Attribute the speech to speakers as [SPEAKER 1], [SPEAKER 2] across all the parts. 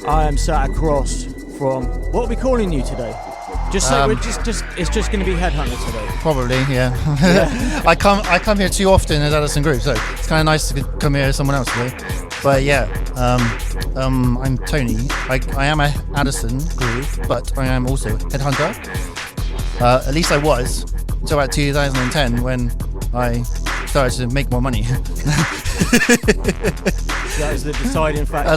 [SPEAKER 1] I am sat across from. What are we calling you today? Just say it's just going to be Headhunter today.
[SPEAKER 2] Probably, yeah. I come here too often as Addison Groove, so it's kind of nice to come here as someone else today. But yeah, I'm Tony. I am a Addison Groove, but I am also Headhunter. At least I was until about 2010 when I started to make more money.
[SPEAKER 1] That was the deciding factor.
[SPEAKER 2] I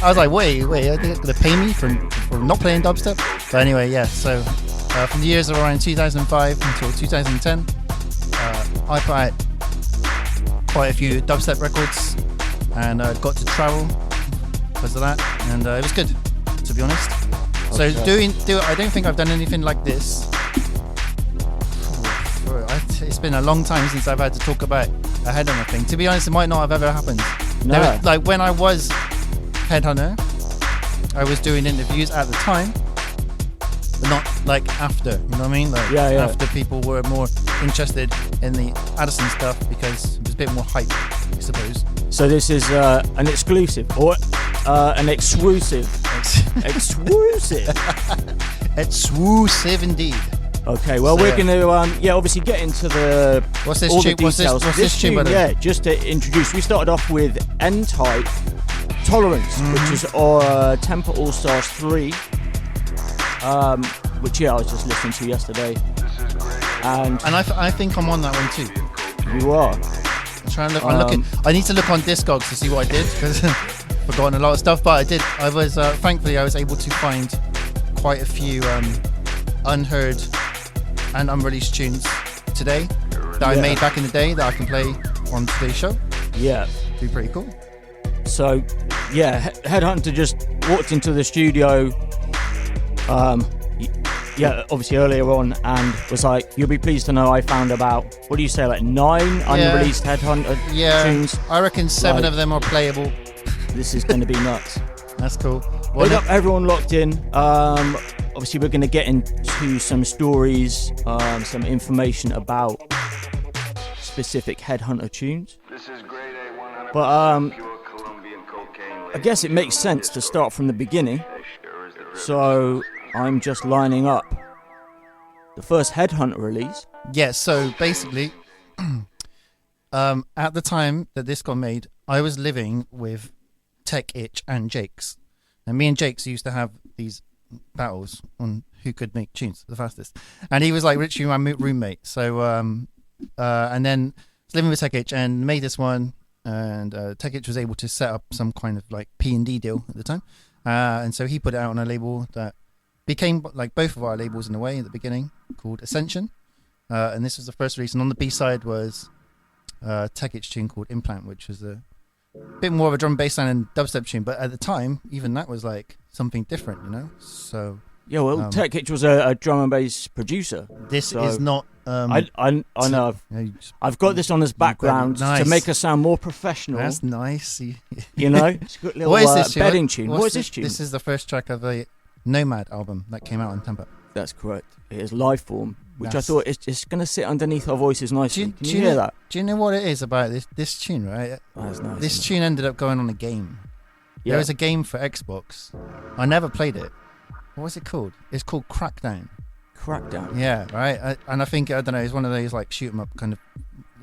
[SPEAKER 2] was like, wait, are they going to pay me for not playing dubstep? But anyway, yeah. So from the years of around 2005 until 2010, I put out quite a few dubstep records and got to travel because of that, and it was good, to be honest. Okay. So I don't think I've done anything like this. It's been a long time since I've had to talk about a Headhunter thing. To be honest, it might not have ever happened.
[SPEAKER 1] No.
[SPEAKER 2] Like when I was Headhunter, I was doing interviews at the time, but not like after. You know what I mean? Like after people were more interested in the Addison stuff because it was a bit more hype, I suppose.
[SPEAKER 1] So this is an exclusive or an exclusive. Exclusive.
[SPEAKER 2] Exclusive indeed.
[SPEAKER 1] Okay, well, we're going to, obviously get into the
[SPEAKER 2] What's this
[SPEAKER 1] all
[SPEAKER 2] tune?
[SPEAKER 1] the details.
[SPEAKER 2] What's this tune?
[SPEAKER 1] Yeah, just to introduce, we started off with N-Type Tolerance, which is our Tempa All-Stars 3, which, I was just listening to yesterday. And
[SPEAKER 2] I think I'm on that one too.
[SPEAKER 1] You are?
[SPEAKER 2] I'm trying to look. I need to look on Discogs to see what I did, because I've forgotten a lot of stuff, but I did. I was, thankfully, I was able to find quite a few unheard and unreleased tunes today that I made back in the day that I can play on today's show.
[SPEAKER 1] Yeah.
[SPEAKER 2] Be pretty cool.
[SPEAKER 1] So, Headhunter just walked into the studio, obviously earlier on, and was like, you'll be pleased to know I found about, what do you say, like 9 unreleased Headhunter tunes?
[SPEAKER 2] I reckon 7 of them are playable.
[SPEAKER 1] This is going to be nuts.
[SPEAKER 2] That's cool.
[SPEAKER 1] Big up everyone locked in. Obviously, we're going to get into some stories, some information about specific Headhunter tunes. But I guess it makes sense to start from the beginning. So I'm just lining up the first Headhunter release.
[SPEAKER 2] Yeah, so basically, at the time that this got made, I was living with Tech Itch and Jakes. And me and Jakes used to have these battles on who could make tunes the fastest, and he was like literally my roommate. So and then I was living with Tech Itch and made this one, and Tech Itch was able to set up some kind of like P&D deal at the time, and so he put it out on a label that became like both of our labels in a way at the beginning, called Ascension, and this was the first release. And on the B-side was Tech Itch tune called Implant, which was a bit more of a drum bass line and dubstep tune, but at the time even that was like something different, you know. So
[SPEAKER 1] Tech Itch was a drum and bass producer.
[SPEAKER 2] This is not
[SPEAKER 1] I know I've got this on as background to make us sound more professional.
[SPEAKER 2] That's nice.
[SPEAKER 1] You know, it's got a little
[SPEAKER 2] what is this
[SPEAKER 1] bedding tune. What is this tune?
[SPEAKER 2] This is the first track of a Nomad album that came out on Tempa.
[SPEAKER 1] That's correct. It is Lifeform, which I thought it's going to sit underneath our voices nicely. Can you hear that?
[SPEAKER 2] Do you know what it is about this tune, right?
[SPEAKER 1] That's nice.
[SPEAKER 2] This tune ended up going on a game. Yeah. There was a game for Xbox. I never played it. What was it called? It's called Crackdown.
[SPEAKER 1] Crackdown?
[SPEAKER 2] Yeah, right? And I think, I don't know, it's one of those like shoot 'em up kind of,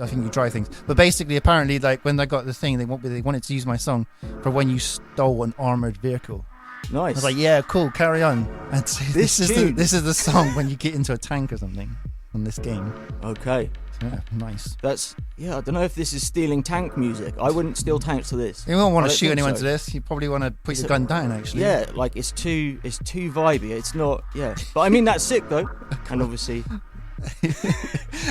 [SPEAKER 2] I think you try things. But basically, apparently, like when they got the thing, they wanted to use my song for when you stole an armoured vehicle.
[SPEAKER 1] Nice.
[SPEAKER 2] I was like, yeah, cool, carry on. And so this is the song when you get into a tank or something on this game.
[SPEAKER 1] Okay.
[SPEAKER 2] Yeah, nice.
[SPEAKER 1] I don't know if this is stealing tank music. I wouldn't steal tanks to this.
[SPEAKER 2] You won't want to shoot anyone to this. You probably want to put your gun down, actually.
[SPEAKER 1] Yeah, like it's too vibey. It's not, But I mean, that's sick though. And obviously,
[SPEAKER 2] I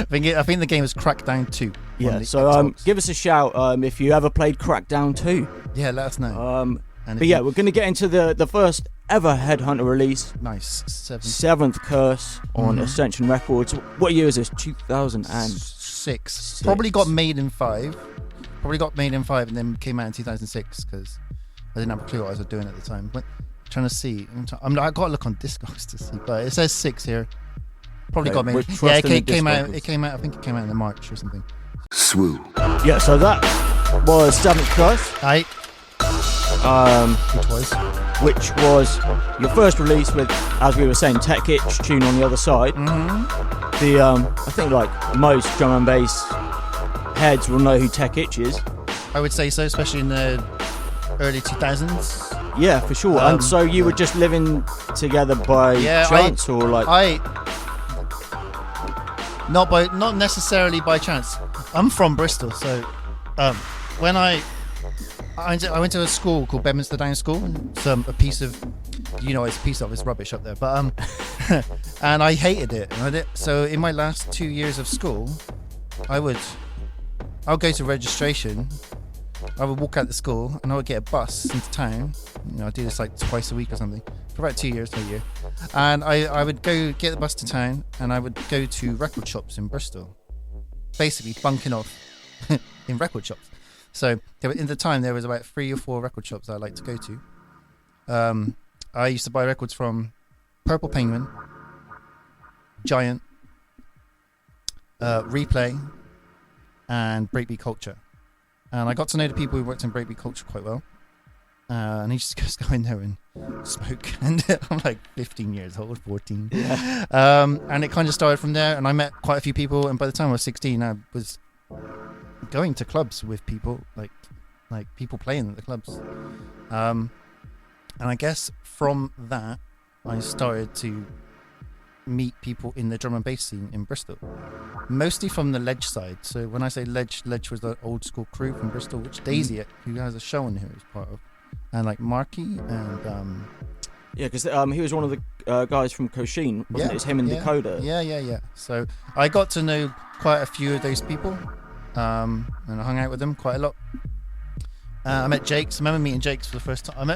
[SPEAKER 2] think the game is Crackdown 2.
[SPEAKER 1] Yeah. So give us a shout if you ever played Crackdown 2.
[SPEAKER 2] Yeah, let us know.
[SPEAKER 1] But yeah, we're going to get into the first ever Headhunter release.
[SPEAKER 2] Nice.
[SPEAKER 1] Seventh Curse on Ascension Records. What year is this? 2006.
[SPEAKER 2] Probably got made in 5. And then came out in 2006 because I didn't have a clue what I was doing at the time. Trying to see. I've got to look on Discogs to see, but it says 6 here. Probably got made. Yeah, it came out. I think it came out in March or something.
[SPEAKER 3] Swoo.
[SPEAKER 1] Yeah, so that was Seventh Curse.
[SPEAKER 2] Aye.
[SPEAKER 1] Which was which was your first release with, as we were saying, Tech Itch tune on the other side. The I think like most drum and bass heads will know who Tech Itch is.
[SPEAKER 2] I would say so, especially in the early 2000s.
[SPEAKER 1] Yeah, for sure. And so you were just living together by chance, or like?
[SPEAKER 2] Not necessarily by chance. I'm from Bristol, so when I went to a school called Bedminster Downs School. It's a piece of, it's rubbish up there, but and I hated it. So in my last 2 years of school, I'll go to registration. I would walk out the school and I would get a bus into town. I do this like twice a week or something for about 2 years, a year. And I would go get the bus to town and I would go to record shops in Bristol, basically bunking off in record shops. So in the time there was about 3 or 4 record shops I liked to go to. I used to buy records from Purple Penguin, Giant, Replay, and Breakbeat Culture. And I got to know the people who worked in Breakbeat Culture quite well. And he just go in there and smoke. And I'm like 15 years old, 14.
[SPEAKER 1] Yeah.
[SPEAKER 2] And it kind of started from there. And I met quite a few people. And by the time I was 16, I was going to clubs with people, like people playing at the clubs. And I guess from that, I started to meet people in the drum and bass scene in Bristol, mostly from the Ledge side. So when I say Ledge was the old school crew from Bristol, which Daisy, who has a show on here, is part of, and like Marky and
[SPEAKER 1] because he was one of the guys from Cochin, wasn't it? It's him and Dakota.
[SPEAKER 2] Yeah. So I got to know quite a few of those people, and I hung out with them quite a lot. I met Jakes. I remember meeting Jakes for the first time.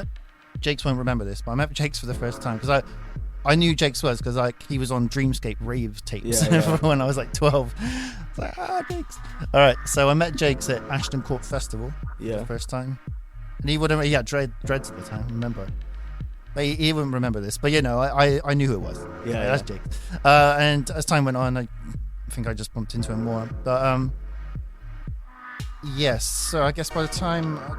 [SPEAKER 2] Jakes won't remember this, but I met Jakes for the first time because I knew Jakes was because he was on Dreamscape rave tapes when I was like 12. I was like, Jakes. All right, so I met Jakes at Ashton Court Festival for the first time. And he had dreads at the time, remember. But he wouldn't remember this, but I knew who it was. Yeah, that's Jakes. And as time went on, I think I just bumped into him more. But yes, so I guess by the time I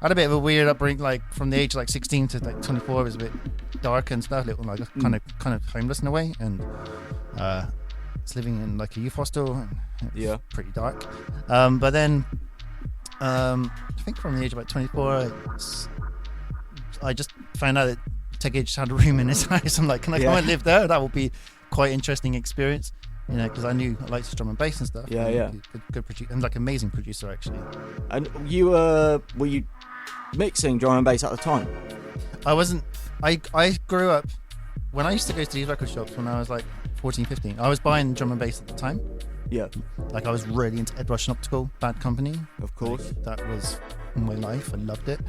[SPEAKER 2] had a bit of a weird upbringing, like from the age of like 16 to like 24, it was a bit dark and stuff, little like kind of homeless in a way, and it's living in like a youth hostel, and it's pretty dark. But then I think from the age of about 24, I just found out that Tech Itch had a room in his house. I'm like, can I come and live there? That will be quite interesting experience, because I knew I liked drum and bass and stuff. Good producer, and like amazing producer actually.
[SPEAKER 1] And you were you mixing drum and bass at the time?
[SPEAKER 2] I wasn't. I grew up when I used to go to these record shops when I was like 14, 15. I was buying drum and bass at the time.
[SPEAKER 1] Yeah.
[SPEAKER 2] Like I was really into Ed Rush and Optical, Bad Company.
[SPEAKER 1] Of course.
[SPEAKER 2] Like, that was my life. I loved it.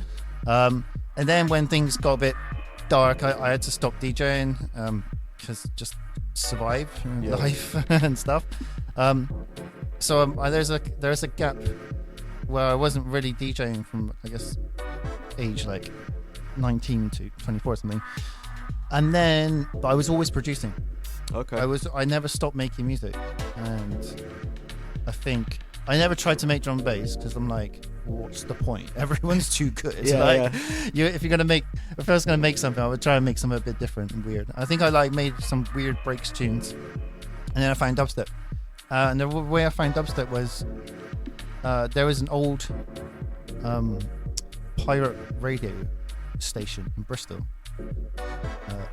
[SPEAKER 2] And then when things got a bit dark, I had to stop DJing because just survive life and stuff. So there's a gap where I wasn't really DJing from, I guess, age like 19 to 24 or something. And then, but I was always producing.
[SPEAKER 1] Okay.
[SPEAKER 2] I never stopped making music, and I think I never tried to make drum and bass because I'm like, what's the point? Everyone's too good. If you're gonna make, if I was gonna make something, I would try and make something a bit different and weird. I think I made some weird breaks tunes, and then I found dubstep. And the way I found dubstep was there was an old pirate radio station in Bristol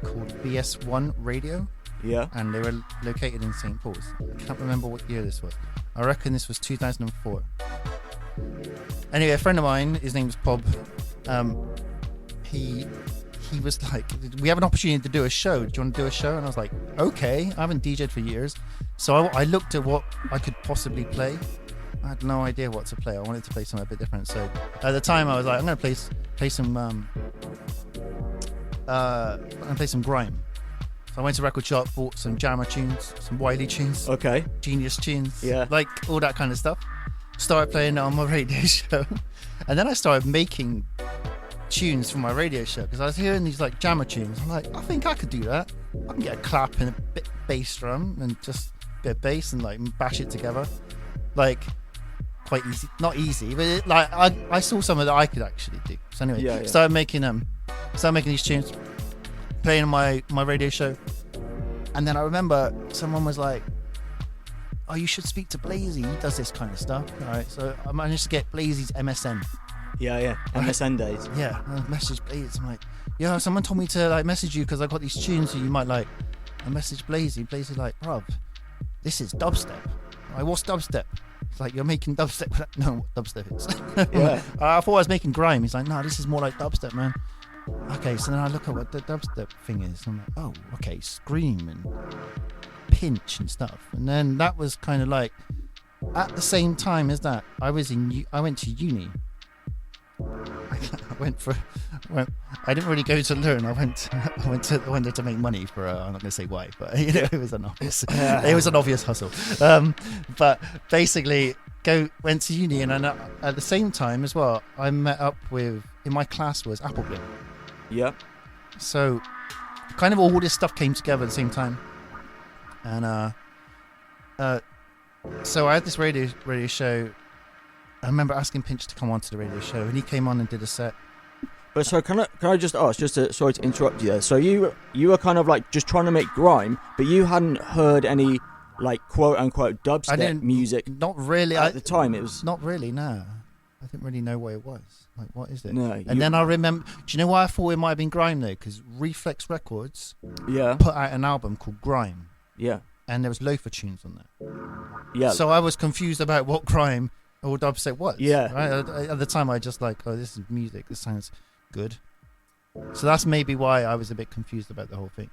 [SPEAKER 2] called BS1 Radio.
[SPEAKER 1] Yeah.
[SPEAKER 2] And they were located in St. Paul's. I can't remember what year this was. I reckon this was 2004. Anyway, a friend of mine, his name was Bob, he was like, we have an opportunity to do a show. Do you want to do a show? And I was like, okay. I haven't DJed for years. So I looked at what I could possibly play. I had no idea what to play. I wanted to play something a bit different. So at the time I was like, I'm going to play some grime. So I went to record shop, bought some Jammer tunes, some Wiley tunes, Genius tunes, like all that kind of stuff. Started playing it on my radio show, and then I started making tunes for my radio show because I was hearing these like Jammer tunes. I'm like, I think I could do that. I can get a clap and a bit of bass drum and just a bit of bass and like bash it together, like quite easy. Not easy, but I saw something that I could actually do. So anyway, started making Started making these tunes, playing on my radio show. And then I remember someone was like, oh, you should speak to Blazy. He does this kind of stuff. All right, so I managed to get Blazy's MSN.
[SPEAKER 1] Yeah. MSN days.
[SPEAKER 2] Yeah, I messaged Blazy. I'm like, yo, someone told me to like message you because I got these tunes that you might like. I messaged Blazy. Blazy's like, bruv, this is dubstep. I'm like, what's dubstep? He's like, you're making dubstep. No, what dubstep is.
[SPEAKER 1] Yeah.
[SPEAKER 2] I thought I was making grime. He's like, no, this is more like dubstep, man. Okay, so then I look at what the dubstep thing is. I'm like, oh, okay, scream and pinch and stuff. And then that was kind of like at the same time as that I went to uni. I didn't really go to learn. I wanted to make money for I'm not going to say why, but it was an obvious hustle. But basically went to uni, and at the same time as well I met up with, in my class was Appleblim.
[SPEAKER 1] Yeah.
[SPEAKER 2] So kind of all this stuff came together at the same time. And so I had this radio show. I remember asking Pinch to come on to the radio show, and he came on and did a set.
[SPEAKER 1] But so can I just ask, sorry to interrupt you there. So you were kind of like just trying to make grime, but you hadn't heard any like quote unquote dubstep music.
[SPEAKER 2] Not really.
[SPEAKER 1] At the time, it was
[SPEAKER 2] not really. No, I didn't really know what it was. Like, what is it?
[SPEAKER 1] No.
[SPEAKER 2] And then I remember. Do you know why I thought it might have been grime though? Because Reflex Records,
[SPEAKER 1] yeah,
[SPEAKER 2] put out an album called Grime.
[SPEAKER 1] Yeah.
[SPEAKER 2] And there was loafer tunes on there.
[SPEAKER 1] Yeah.
[SPEAKER 2] So I was confused about what grime or dubstep was.
[SPEAKER 1] Yeah.
[SPEAKER 2] Right? At the time, I just like, oh, this is music. This sounds good. So that's maybe why I was a bit confused about the whole thing.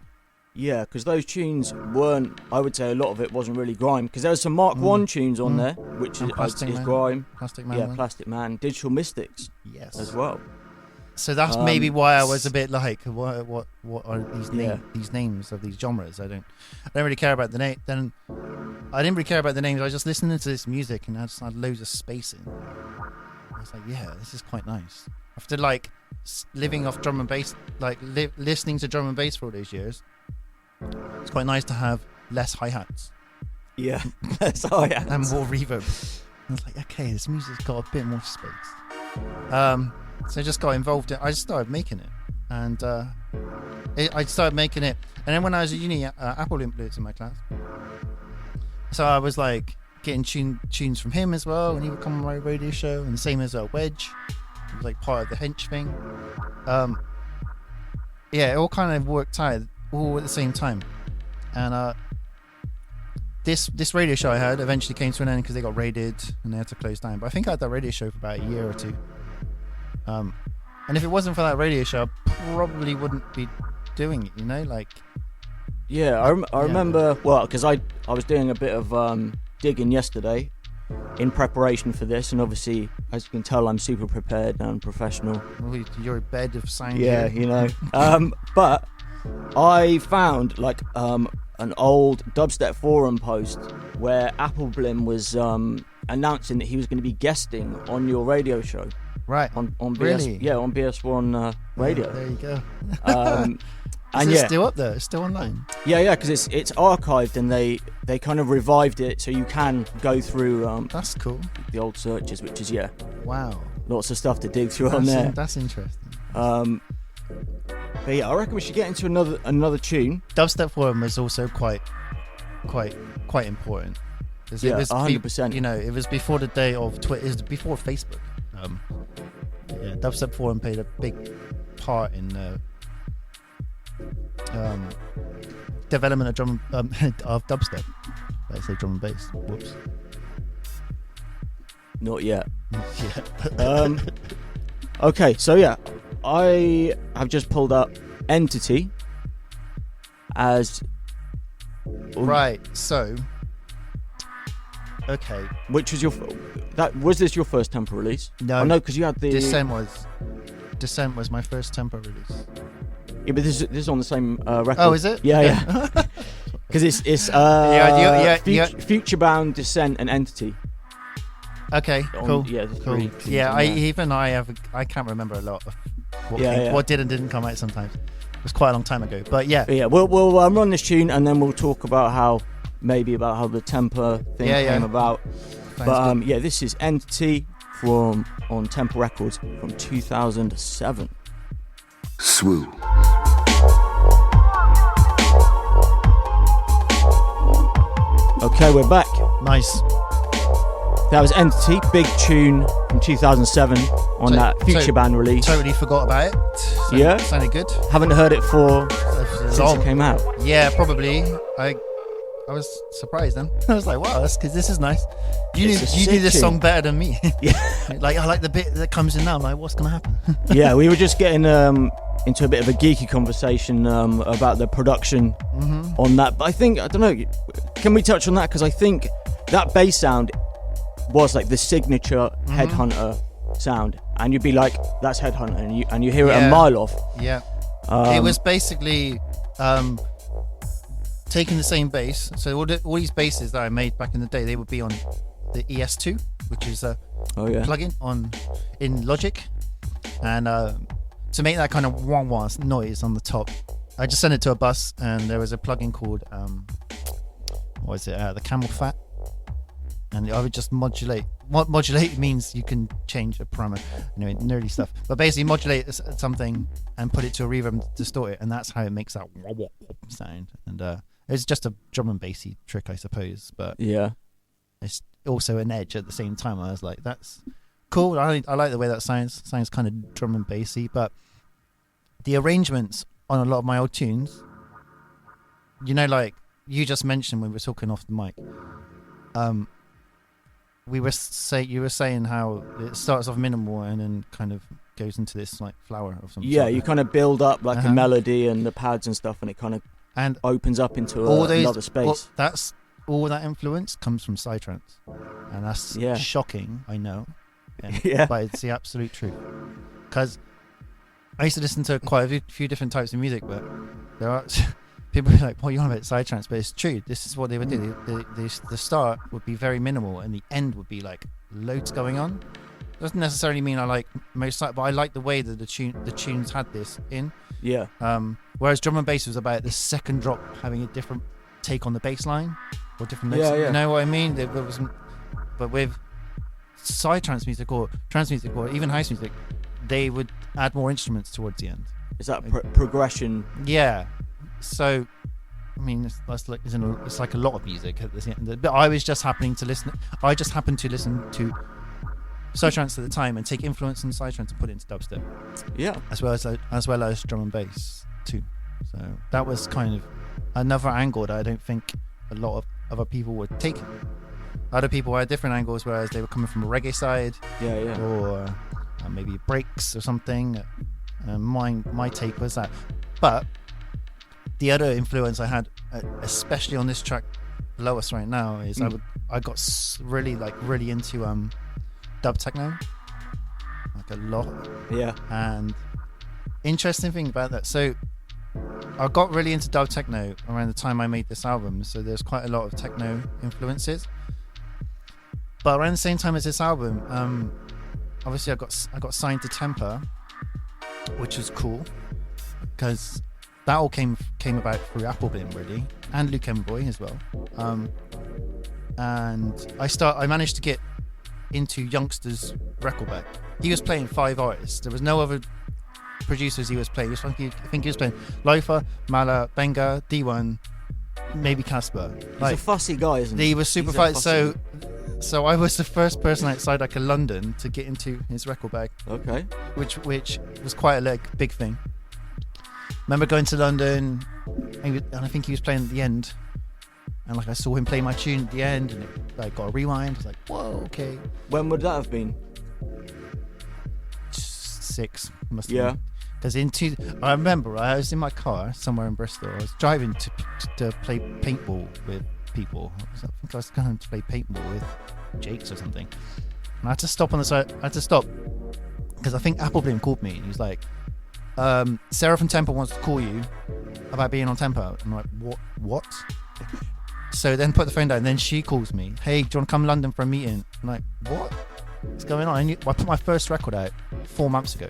[SPEAKER 1] Yeah, because those tunes weren't, I would say a lot of it wasn't really grime, because there was some Mark 1 tunes on there, which is grime.
[SPEAKER 2] Plastic Man.
[SPEAKER 1] Yeah, Plastic Man. Digital Mystics.
[SPEAKER 2] Yes.
[SPEAKER 1] As well.
[SPEAKER 2] So that's maybe why I was a bit like, what are these names? These names of these genres? I don't really care about the name. Then I didn't really care about the names. I was just listening to this music, and I just had loads of space in. I was like, yeah, this is quite nice. After like living off drum and bass, like listening to drum and bass for all those years, it's quite nice to have less hi-hats.
[SPEAKER 1] Yeah, less hi-hats.
[SPEAKER 2] And more reverb. I was like, okay, this music's got a bit more space. So I just got involved in, I just started making it. And I started making it. And then when I was at uni, Apple influenced in my class. So I was like getting tunes from him as well, and he would come on my radio show, and the same as Wedge. It was like part of the hench thing. Yeah, it all kind of worked out all at the same time. And this radio show I had eventually came to an end because they got raided and they had to close down. But I think I had that radio show for about a year or two. And if it wasn't for that radio show, I probably wouldn't be doing it, you know, like.
[SPEAKER 1] Yeah, I remember. Well, because I was doing a bit of digging yesterday in preparation for this, and obviously, as you can tell, I'm super prepared and professional.
[SPEAKER 2] You're a bed of sound.
[SPEAKER 1] Yeah, you know. But I found like an old dubstep forum post where Appleblim was announcing that he was going to be guesting on your radio show.
[SPEAKER 2] Right.
[SPEAKER 1] On BS,
[SPEAKER 2] really?
[SPEAKER 1] Yeah, on BS1 radio.
[SPEAKER 2] Yeah, there you go.
[SPEAKER 1] And
[SPEAKER 2] Is it still up there? It's still online?
[SPEAKER 1] Yeah, because it's archived, and they kind of revived it, so you can go through
[SPEAKER 2] that's cool.
[SPEAKER 1] the old searches, which is
[SPEAKER 2] wow,
[SPEAKER 1] lots of stuff to dig through on there.
[SPEAKER 2] That's interesting.
[SPEAKER 1] But yeah, I reckon we should get into another tune.
[SPEAKER 2] Dubstep forum was also quite important.
[SPEAKER 1] Yeah, 100%.
[SPEAKER 2] You know, it was before the day of Twitter. It was before Facebook. Yeah, Dubstep forum played a big part in development of drum of dubstep. Let's say drum and bass. Whoops.
[SPEAKER 1] Not yet.
[SPEAKER 2] Yeah.
[SPEAKER 1] Okay, so yeah, I have just pulled up Entity as
[SPEAKER 2] right. So okay,
[SPEAKER 1] which was was this your first Tempa release?
[SPEAKER 2] No,
[SPEAKER 1] no, because you had the
[SPEAKER 2] Descent was my first Tempa release.
[SPEAKER 1] Yeah, but this is on the same record.
[SPEAKER 2] Oh, is it?
[SPEAKER 1] Yeah. Because it's Future Bound, Descent, and Entity.
[SPEAKER 2] Okay, cool.
[SPEAKER 1] Yeah,
[SPEAKER 2] cool. Yeah, I can't remember a lot of what did and didn't come out sometimes. It was quite a long time ago, but yeah.
[SPEAKER 1] But yeah, we'll run this tune, and then we'll talk about how the Tempa thing came about. But yeah, this is Entity on Tempa Records from 2007.
[SPEAKER 3] Swoo.
[SPEAKER 1] Okay, we're back.
[SPEAKER 2] Nice.
[SPEAKER 1] That was Entity, big tune from 2007 on that Future Band release.
[SPEAKER 2] Totally forgot about it.
[SPEAKER 1] Yeah?
[SPEAKER 2] Sounded good.
[SPEAKER 1] Haven't heard it since it came out.
[SPEAKER 2] Yeah, probably. I was surprised then. I was like, wow, because this is nice. You knew this song better than me.
[SPEAKER 1] Yeah.
[SPEAKER 2] Like, I like the bit that comes in now. I'm like, what's going to happen?
[SPEAKER 1] Yeah, we were just getting into a bit of a geeky conversation about the production on that. But I don't know, can we touch on that? Because I think that bass sound was like the signature Headhunter sound. And you'd be like, that's Headhunter. And you hear it a mile off.
[SPEAKER 2] Yeah. It was basically... taking the same bass, so all these basses that I made back in the day, they would be on the ES2, which is a plugin in Logic, and to make that kind of wah-wah noise on the top, I just sent it to a bus, and there was a plugin called the Camel Fat, and I would just modulate. Modulate means you can change a parameter, anyway, nerdy stuff. But basically, modulate something and put it to a reverb, distort it, and that's how it makes that wah-wah sound. And it's just a drum and bassy trick, I suppose, but
[SPEAKER 1] yeah,
[SPEAKER 2] it's also an edge at the same time. I was like, that's cool. I like the way that sounds kind of drum and bassy, but the arrangements on a lot of my old tunes, like you just mentioned when we were talking off the mic, you were saying how it starts off minimal and then kind of goes into this like flower of some sort.
[SPEAKER 1] Yeah, you kind of build up like a melody and the pads and stuff, and it kind of opens up into another space.
[SPEAKER 2] Well, that's all that influence comes from psytrance, and that's shocking, I know. But it's the absolute truth. Because I used to listen to quite a few different types of music, but there are people are like, "Well, you're on about psytrance," but it's true. This is what they would do. The start would be very minimal, and the end would be like loads going on. Doesn't necessarily mean I like most, but I like the way that the tunes had this in. Yeah. Whereas drum and bass was about the second drop having a different take on the bass line or different notes. You know what I mean? There wasn't, but with psytrance music or trance music or even house music, they would add more instruments towards the end.
[SPEAKER 1] Is that progression?
[SPEAKER 2] Yeah. So, I mean, it's like a lot of music at the end. But I just happened to listen to psytrance at the time and take influence from psytrance and put it into dubstep. Yeah. As well as drum and bass too. So that was kind of another angle that I don't think a lot of other people would take. Other people had different angles, whereas they were coming from a reggae side, or maybe breaks or something. My take was that. But the other influence I had, especially on this track, below us right now, is I got really into dub techno, like a lot. Yeah. And interesting thing about that, so I got really into dub techno around the time I made this album, so there's quite a lot of techno influences. But around the same time as this album, obviously I got signed to Tempa, which was cool because that all came about through Applebin really, and Luke Envoy as well. And I managed to get into Youngster's record back. He was playing 5 artists. There was no other producers he was playing. I think he was playing Loafer, Mala, Benga, D1, maybe Casper.
[SPEAKER 1] He's a fussy guy, isn't he?
[SPEAKER 2] He was super fussy. So I was the first person outside like London to get into his record bag. Okay. Which was quite a big thing. Remember going to London, and I think he was playing at the end. And I saw him play my tune at the end, and it got a rewind. I was like, whoa, okay.
[SPEAKER 1] When would that have been?
[SPEAKER 2] 6 must have been. Because I remember I was in my car somewhere in Bristol. I was driving to play paintball with people. I think I was going to play paintball with Jakes or something. And I had to stop on the side. I had to stop because I think Applebin called me, and he was like, Sarah from Tempa wants to call you about being on Tempa. I'm like, what? So then put the phone down, and then she calls me, hey, do you want to come to London for a meeting? I'm like, what? What's going on? I put my first record out 4 months ago.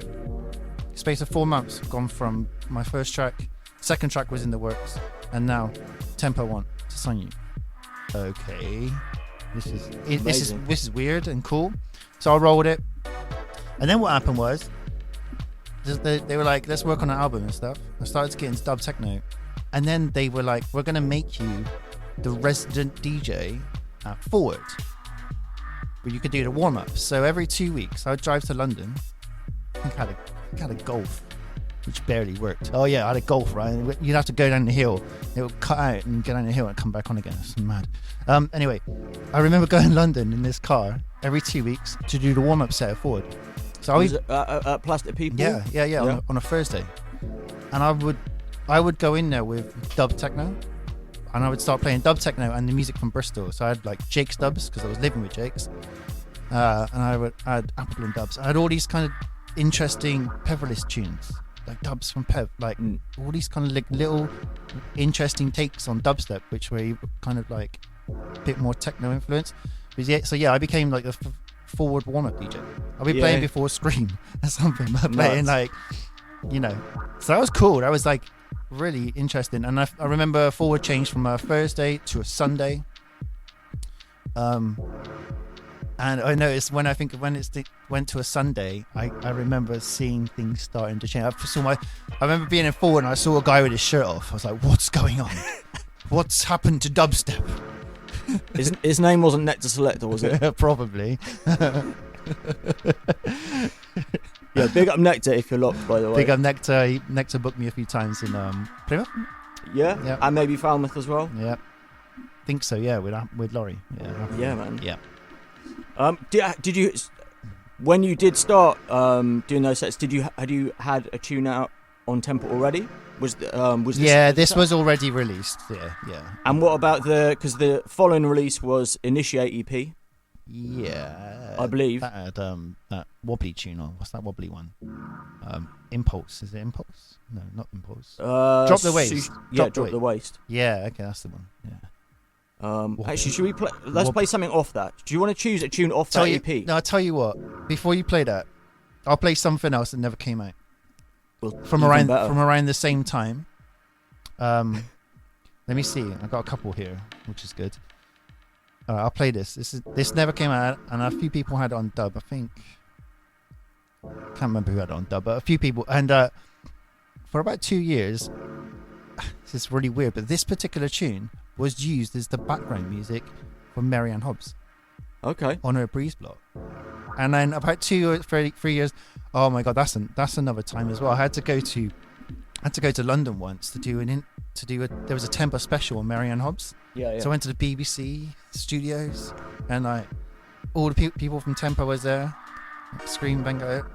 [SPEAKER 2] Space of 4 months, I've gone from my first track, second track was in the works, and now Tempa want to sign you. Okay, this is weird and cool. So I rolled it, and then what happened was they were like, let's work on an album and stuff. I started to get into dub techno, and then they were like, we're gonna make you the resident DJ at Forward, but you could do the warm up. So every 2 weeks, I would drive to London. I think I had a Golf, which barely worked. Oh yeah, I had a Golf, right? You'd have to go down the hill. It would cut out and go down the hill and come back on again. It's mad. Anyway, I remember going to London in this car every 2 weeks to do the warm up set at Forward. So I was
[SPEAKER 1] Plastic People.
[SPEAKER 2] Yeah. On a Thursday, and I would go in there with dub techno, and I would start playing dub techno and the music from Bristol. So I had like Jake's dubs because I was living with Jake's, and I had Apple Bloom dubs. I had all these kind of interesting Peverless tunes, like dubs from Pev, like all these kind of like little interesting takes on dubstep, which were kind of like a bit more techno influence. So I became like the Forward warm-up DJ. I'll be playing before Scream or something, but playing like, so that was cool. That was like really interesting. And I remember Forward changed from a Thursday to a Sunday. And I noticed when it went to a Sunday, I remember seeing things starting to change. I remember being in Forward and I saw a guy with his shirt off. I was like, what's going on? What's happened to dubstep?
[SPEAKER 1] His name wasn't Nectar Selector, was it?
[SPEAKER 2] Probably.
[SPEAKER 1] Yeah, big up Nectar if you're locked, by the way.
[SPEAKER 2] Big up Nectar. Nectar booked me a few times in Plymouth.
[SPEAKER 1] Yeah, and maybe Falmouth as well.
[SPEAKER 2] Yeah, think so. Yeah, with Laurie.
[SPEAKER 1] Yeah, man.
[SPEAKER 2] Yeah.
[SPEAKER 1] Did you, when you did start doing those sets, had you had a tune out on Tempa already? Was this?
[SPEAKER 2] Yeah, this was already released. Yeah.
[SPEAKER 1] And what about because the following release was Initiate EP?
[SPEAKER 2] Yeah,
[SPEAKER 1] I believe
[SPEAKER 2] that had that wobbly tune on. What's that wobbly one? Impulse. Is it Impulse? No, not Impulse. Drop the Waist.
[SPEAKER 1] Drop the Waist.
[SPEAKER 2] Yeah, okay, that's the one. Yeah.
[SPEAKER 1] Actually, should we play? Let's play something off that. Do you want to choose a tune off that EP?
[SPEAKER 2] No, I'll tell you what. Before you play that, I'll play something else that never came out.
[SPEAKER 1] Well,
[SPEAKER 2] from around the same time. Let me see. I've got a couple here, which is good. I'll play this. This never came out, and a few people had it on dub. I think. Can't remember who had it on dub, but a few people. And for about 2 years, this is really weird, but this particular tune was used as the background music for Marianne Hobbs.
[SPEAKER 1] Okay.
[SPEAKER 2] On her Breeze block. And then about 2 or 3 years, oh my god, that's another time as well. I had to go to London once to do there was a Tempa special on Marianne Hobbs.
[SPEAKER 1] Yeah.
[SPEAKER 2] So I went to the BBC studios, and like all the people from Tempa was there, like, Scream, Bango,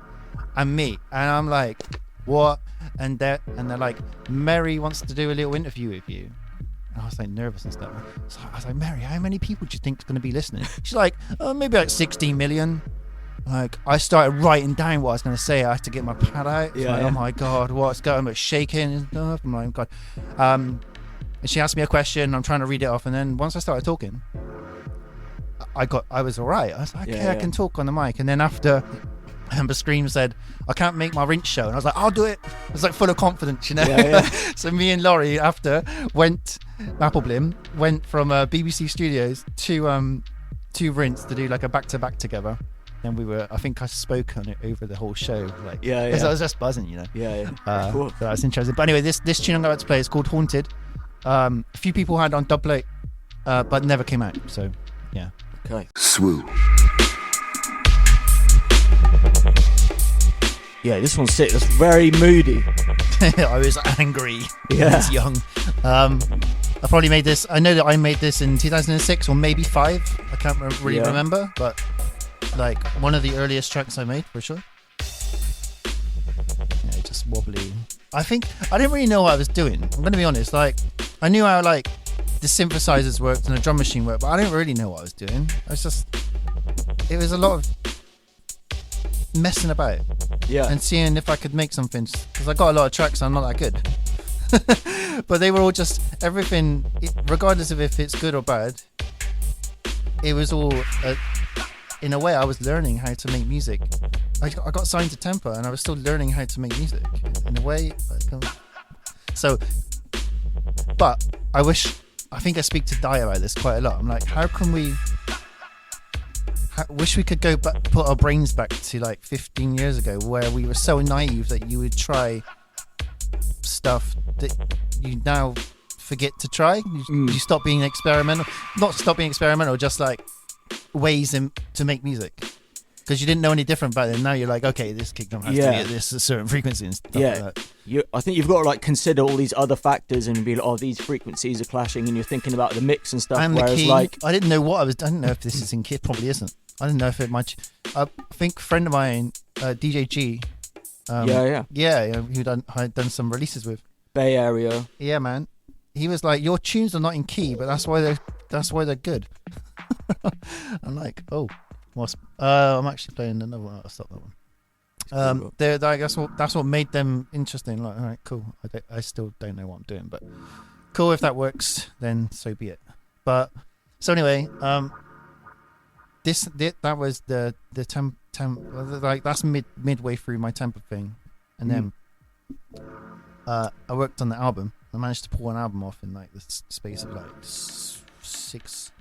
[SPEAKER 2] and me, and I'm like, what? And they're like, Mary wants to do a little interview with you. And I was like nervous and stuff. So I was like, Mary, how many people do you think is going to be listening? She's like, maybe like 16 million. Like, I started writing down what I was going to say. I had to get my pad out. Oh my god, what's going on? I'm shaking and stuff. I'm like, god. And she asked me a question. I'm trying to read it off, and then once I started talking, I was all right. I was like, I can talk on the mic. And then after Amber Scream said, I can't make my rinse show, and I was like, I'll do it. I was like full of confidence, So me and Laurie after went from BBC Studios to Rinse to do like a back-to-back together. And I think I spoke on it over the whole show. Like, I was just buzzing,
[SPEAKER 1] Cool.
[SPEAKER 2] So that was interesting. But anyway, this tune I'm about to play is called Haunted. A few people had on dub plate, but never came out. So, yeah.
[SPEAKER 1] Okay.
[SPEAKER 3] Swoop.
[SPEAKER 1] Yeah, this one's sick. That's very moody.
[SPEAKER 2] I was angry when I was young. I probably made this. I know that I made this in 2006 or maybe 5. I can't really remember, but like one of the earliest tracks I made for sure. Yeah, just wobbly. I think I didn't really know what I was doing. I'm gonna be honest. Like, I knew how like the synthesizers worked and the drum machine worked, but I didn't really know what I was doing. It was a lot of messing about, and seeing if I could make something. Because I got a lot of tracks, and I'm not that good. But they were all just everything, regardless of if it's good or bad. It was all. In a way, I was learning how to make music. I got signed to Tempa, and I was still learning how to make music. In a way, but I think I speak to Di about this quite a lot. I'm like, how can wish we could go back, put our brains back to like 15 years ago, where we were so naive that you would try stuff that you now forget to try. You stop being experimental. Not stop being experimental, just like ways to make music. Because you didn't know any different back then. Now you're like, okay, this kick drum has to be at this a certain frequency and stuff like that.
[SPEAKER 1] I think you've got to like consider all these other factors and be like, oh, these frequencies are clashing, and you're thinking about the mix and stuff.
[SPEAKER 2] And
[SPEAKER 1] whereas
[SPEAKER 2] the key,
[SPEAKER 1] like,
[SPEAKER 2] I didn't know what I didn't know if this is in key. It probably isn't. I didn't know if it might. I think a friend of mine, DJ G. Who I'd done some releases with. Bay
[SPEAKER 1] Area.
[SPEAKER 2] Yeah, man. He was like, your tunes are not in key, but that's why they're good. I'm like, oh. I'm actually playing another one. I'll stop that one. That's what made them interesting. Like, all right, cool. I still don't know what I'm doing, but cool. If that works, then so be it. But so anyway, that was the temp like that's midway through my Tempa thing, and then I worked on the album. I managed to pull an album off in like the space of like 6.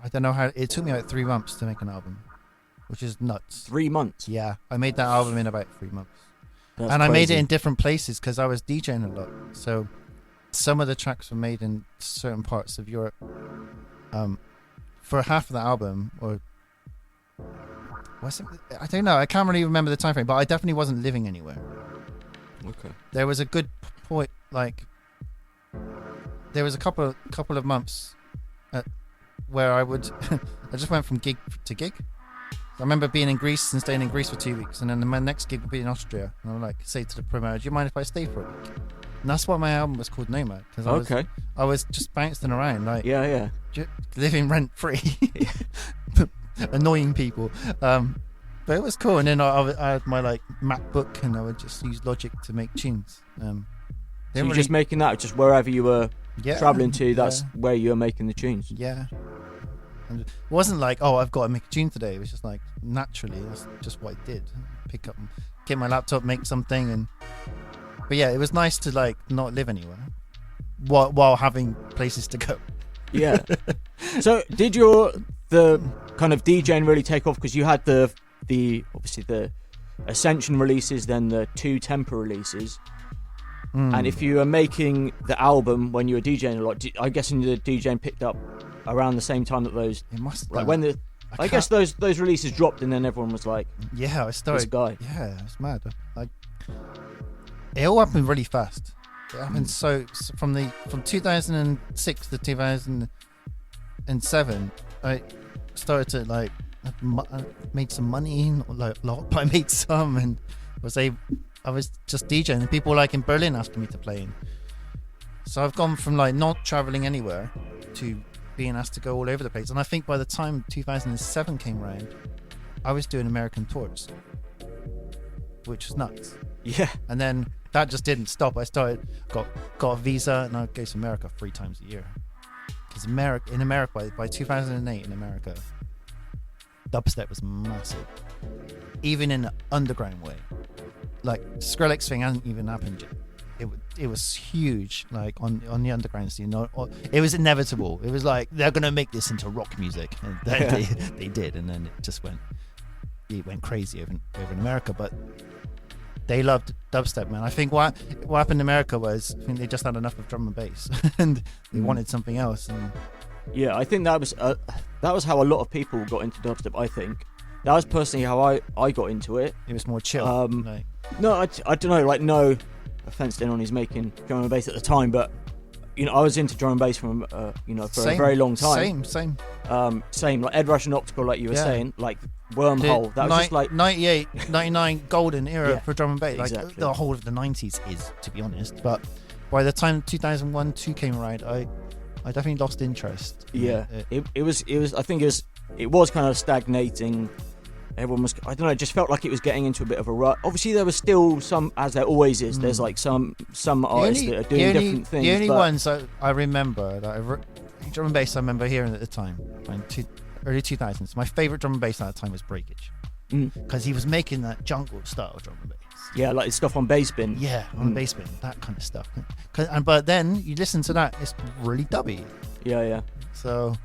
[SPEAKER 2] I don't know how. It took me like 3 months to make an album, which is nuts.
[SPEAKER 1] 3 months?
[SPEAKER 2] Yeah, I made that album in about 3 months.
[SPEAKER 1] That's
[SPEAKER 2] and
[SPEAKER 1] crazy.
[SPEAKER 2] I made it in different places because I was DJing a lot. So some of the tracks were made in certain parts of Europe. For half of the album, or was it? I don't know. I can't really remember the time frame, but I definitely wasn't living anywhere.
[SPEAKER 1] Okay.
[SPEAKER 2] There was a good point. Like there was a couple of months where I would I just went from gig to gig. I remember being in Greece and staying in Greece for 2 weeks, and then my next gig would be in Austria, and I would like say to the promoter, do you mind if I stay for a week? And that's why my album was called Nomad, because I was just bouncing around like living rent free, annoying people, but it was cool. And then I had my like MacBook, and I would just use Logic to make tunes.
[SPEAKER 1] So you're just making that just wherever you were traveling to, that's where you were making the tunes.
[SPEAKER 2] Yeah. And it wasn't like, oh, I've got to make a tune today. It was just like naturally, that's just what I did. Pick up, get my laptop, make something, but yeah, it was nice to like not live anywhere while having places to go. Yeah.
[SPEAKER 1] So did the kind of DJing really take off? Because you had the obviously the Ascension releases, then the 2 Tempa releases. And if you were making the album when you were DJing a lot, I'm guessing the DJing picked up around the same time that those.
[SPEAKER 2] It must.
[SPEAKER 1] Like when I guess those releases dropped, and then everyone was like,
[SPEAKER 2] "Yeah, I started."
[SPEAKER 1] This guy.
[SPEAKER 2] Yeah, it's mad. It all happened really fast. It happened so from 2006 to 2007, I started to like I made some money, not like a lot, but I made some, and I was just DJing, and people like in Berlin asking me to play in. So I've gone from like not traveling anywhere to being asked to go all over the place. And I think by the time 2007 came around, I was doing American tours, which was nuts.
[SPEAKER 1] Yeah.
[SPEAKER 2] And then that just didn't stop. I got a visa, and I'd go to America 3 times a year. Because in America, by 2008 in America, dubstep was massive, even in an underground way. Like Skrillex thing hadn't even happened yet. It was huge, like on the underground scene. It was inevitable. It was like they're gonna make this into rock music, and they did, and then it went crazy over in America. But they loved dubstep, man. I think what happened in America was I think they just had enough of drum and bass, and they wanted something else. And
[SPEAKER 1] yeah, I think that was how a lot of people got into dubstep. I think that was personally how I got into it.
[SPEAKER 2] It was more chill.
[SPEAKER 1] No, I don't know. Like, no offense to anyone who's making drum and bass at the time, but I was into drum and bass from for a very long time.
[SPEAKER 2] Same.
[SPEAKER 1] Like Ed Rush and Optical, like you were saying, like Wormhole. That was just like
[SPEAKER 2] 98, 99 golden era for drum and bass. Like
[SPEAKER 1] exactly.
[SPEAKER 2] The whole of the 90s is, to be honest. But by the time 2001-2 came around, I definitely lost interest.
[SPEAKER 1] Yeah, it was. I think it was kind of stagnating. Everyone was, I don't know, it just felt like it was getting into a bit of a rut. Obviously there was still some, as there always is, there's like some artists that are doing different things.
[SPEAKER 2] The only ones I remember drum and bass I remember hearing at the time, early 2000s, my favourite drum and bass at the time was Breakage. because he was making that jungle style drum and bass.
[SPEAKER 1] Yeah, like stuff on bass bin.
[SPEAKER 2] Yeah, on the bass bin, that kind of stuff. But then you listen to that, it's really dubby.
[SPEAKER 1] Yeah.
[SPEAKER 2] So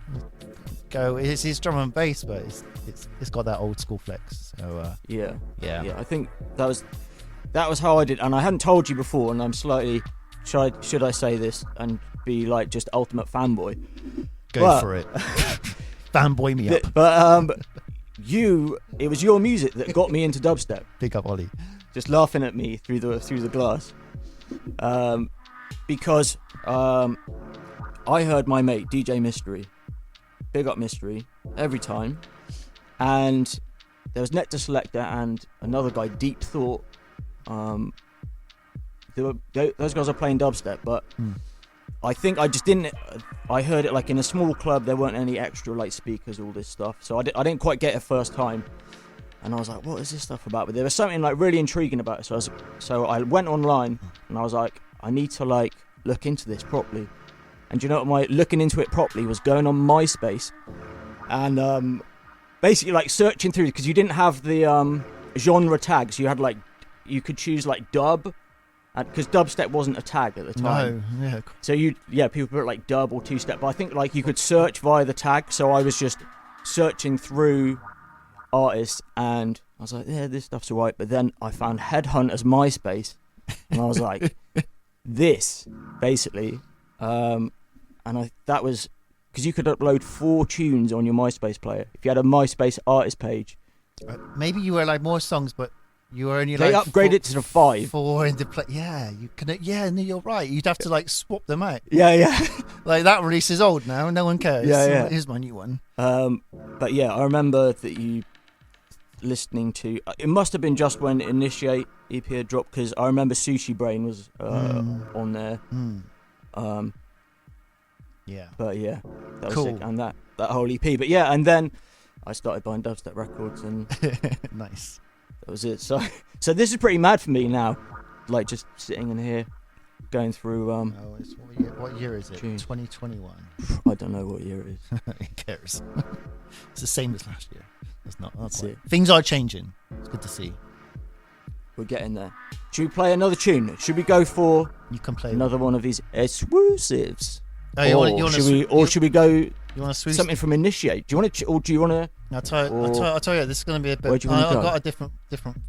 [SPEAKER 2] it's his drum and bass, but it's got that old school flex. So
[SPEAKER 1] yeah.
[SPEAKER 2] yeah.
[SPEAKER 1] I think that was how I did, and I hadn't told you before, and I'm slightly should I say this and be like just ultimate fanboy?
[SPEAKER 2] Go for it. Fanboy me up.
[SPEAKER 1] But it was your music that got me into dubstep.
[SPEAKER 2] Big up Ollie.
[SPEAKER 1] Just laughing at me through the glass, because I heard my mate DJ Mystery, big up Mystery, every time, and there was Nectar Selector and another guy, Deep Thought. Those guys are playing dubstep, but I think I just didn't. I heard it like in a small club. There weren't any extra like speakers, all this stuff, so I didn't quite get it first time. And I was like, what is this stuff about? But there was something like really intriguing about it. So I went online and I was like, I need to like look into this properly. And you know what? My looking into it properly was going on MySpace and basically like searching through, because you didn't have the genre tags. You had like, you could choose like dub, because dubstep wasn't a tag at the time.
[SPEAKER 2] No, yeah.
[SPEAKER 1] So people put like dub or two-step, but I think like you could search via the tag. So I was just searching through artists and I was like, yeah, this stuff's alright. But then I found Headhunter's MySpace and I was like, this basically, that was because you could upload 4 tunes on your MySpace player if you had a MySpace artist page.
[SPEAKER 2] Maybe you were like more songs, but you were only
[SPEAKER 1] they
[SPEAKER 2] like
[SPEAKER 1] upgraded to the 5.
[SPEAKER 2] 4 in the play. Yeah, you can. Yeah, no, you're right. You'd have to like swap them out.
[SPEAKER 1] Yeah.
[SPEAKER 2] Like that release is old now. No one cares.
[SPEAKER 1] Yeah.
[SPEAKER 2] Here's my new one.
[SPEAKER 1] But yeah, I remember that you listening to. It must have been just when Initiate EP had dropped, because I remember Sushi Brain was on there.
[SPEAKER 2] Yeah.
[SPEAKER 1] But yeah, that was
[SPEAKER 2] cool.
[SPEAKER 1] sick. And that whole EP. But yeah, and then I started buying dubstep records, and
[SPEAKER 2] nice.
[SPEAKER 1] That was it. So this is pretty mad for me now, like just sitting in here, going through.
[SPEAKER 2] What year is it?
[SPEAKER 1] June.
[SPEAKER 2] 2021.
[SPEAKER 1] I don't know what year it is.
[SPEAKER 2] Who cares? It's the same as last year. It's not.
[SPEAKER 1] That's it.
[SPEAKER 2] Things are changing. It's good to see.
[SPEAKER 1] We're getting there. Should we play another tune? Should we go for
[SPEAKER 2] You can play
[SPEAKER 1] another one of these exclusives?
[SPEAKER 2] Oh,
[SPEAKER 1] Should we go?
[SPEAKER 2] You want to switch
[SPEAKER 1] something from Initiate? Do you want to, or do you want to?
[SPEAKER 2] I'll tell you. This is going to be a bit.
[SPEAKER 1] Where do you want to go?
[SPEAKER 2] I've got a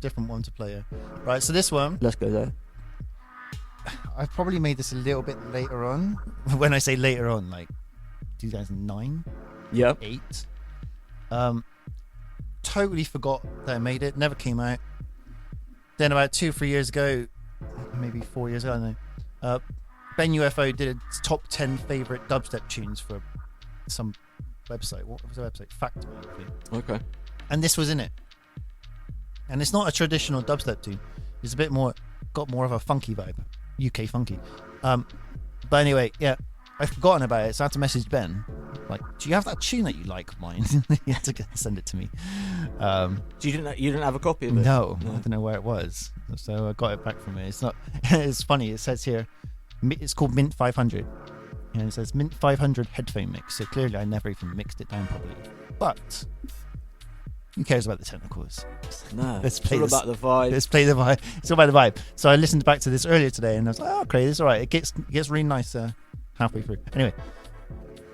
[SPEAKER 2] different one to play here. Right. So this one.
[SPEAKER 1] Let's go there.
[SPEAKER 2] I probably made this a little bit later on. When I say later on, like 2009.
[SPEAKER 1] Yeah.
[SPEAKER 2] 8. Totally forgot that I made it. Never came out. Then about 2-3 years ago, maybe 4 years ago, I don't know. Ben UFO did a top 10 favorite dubstep tunes for some website. What was the website? Factory.
[SPEAKER 1] Okay.
[SPEAKER 2] And this was in it. And it's not a traditional dubstep tune. It's a bit more, got more of a funky vibe, UK funky. But anyway, yeah, I've forgotten about it, so I had to message Ben. Like, do you have that tune that you like of mine? He had to send it to me.
[SPEAKER 1] You didn't have a copy of it?
[SPEAKER 2] No, I don't know where it was. So I got it back from it. It's not. It's funny. It says here, it's called Mint 500, and it says Mint 500 headphone mix. So clearly, I never even mixed it down properly. But who cares about the technicals?
[SPEAKER 1] No,
[SPEAKER 2] it's
[SPEAKER 1] all about the vibe.
[SPEAKER 2] Let's play the vibe. It's all about the vibe. So I listened back to this earlier today, and I was like, oh, okay, this is all right. It gets really nice halfway through. Anyway.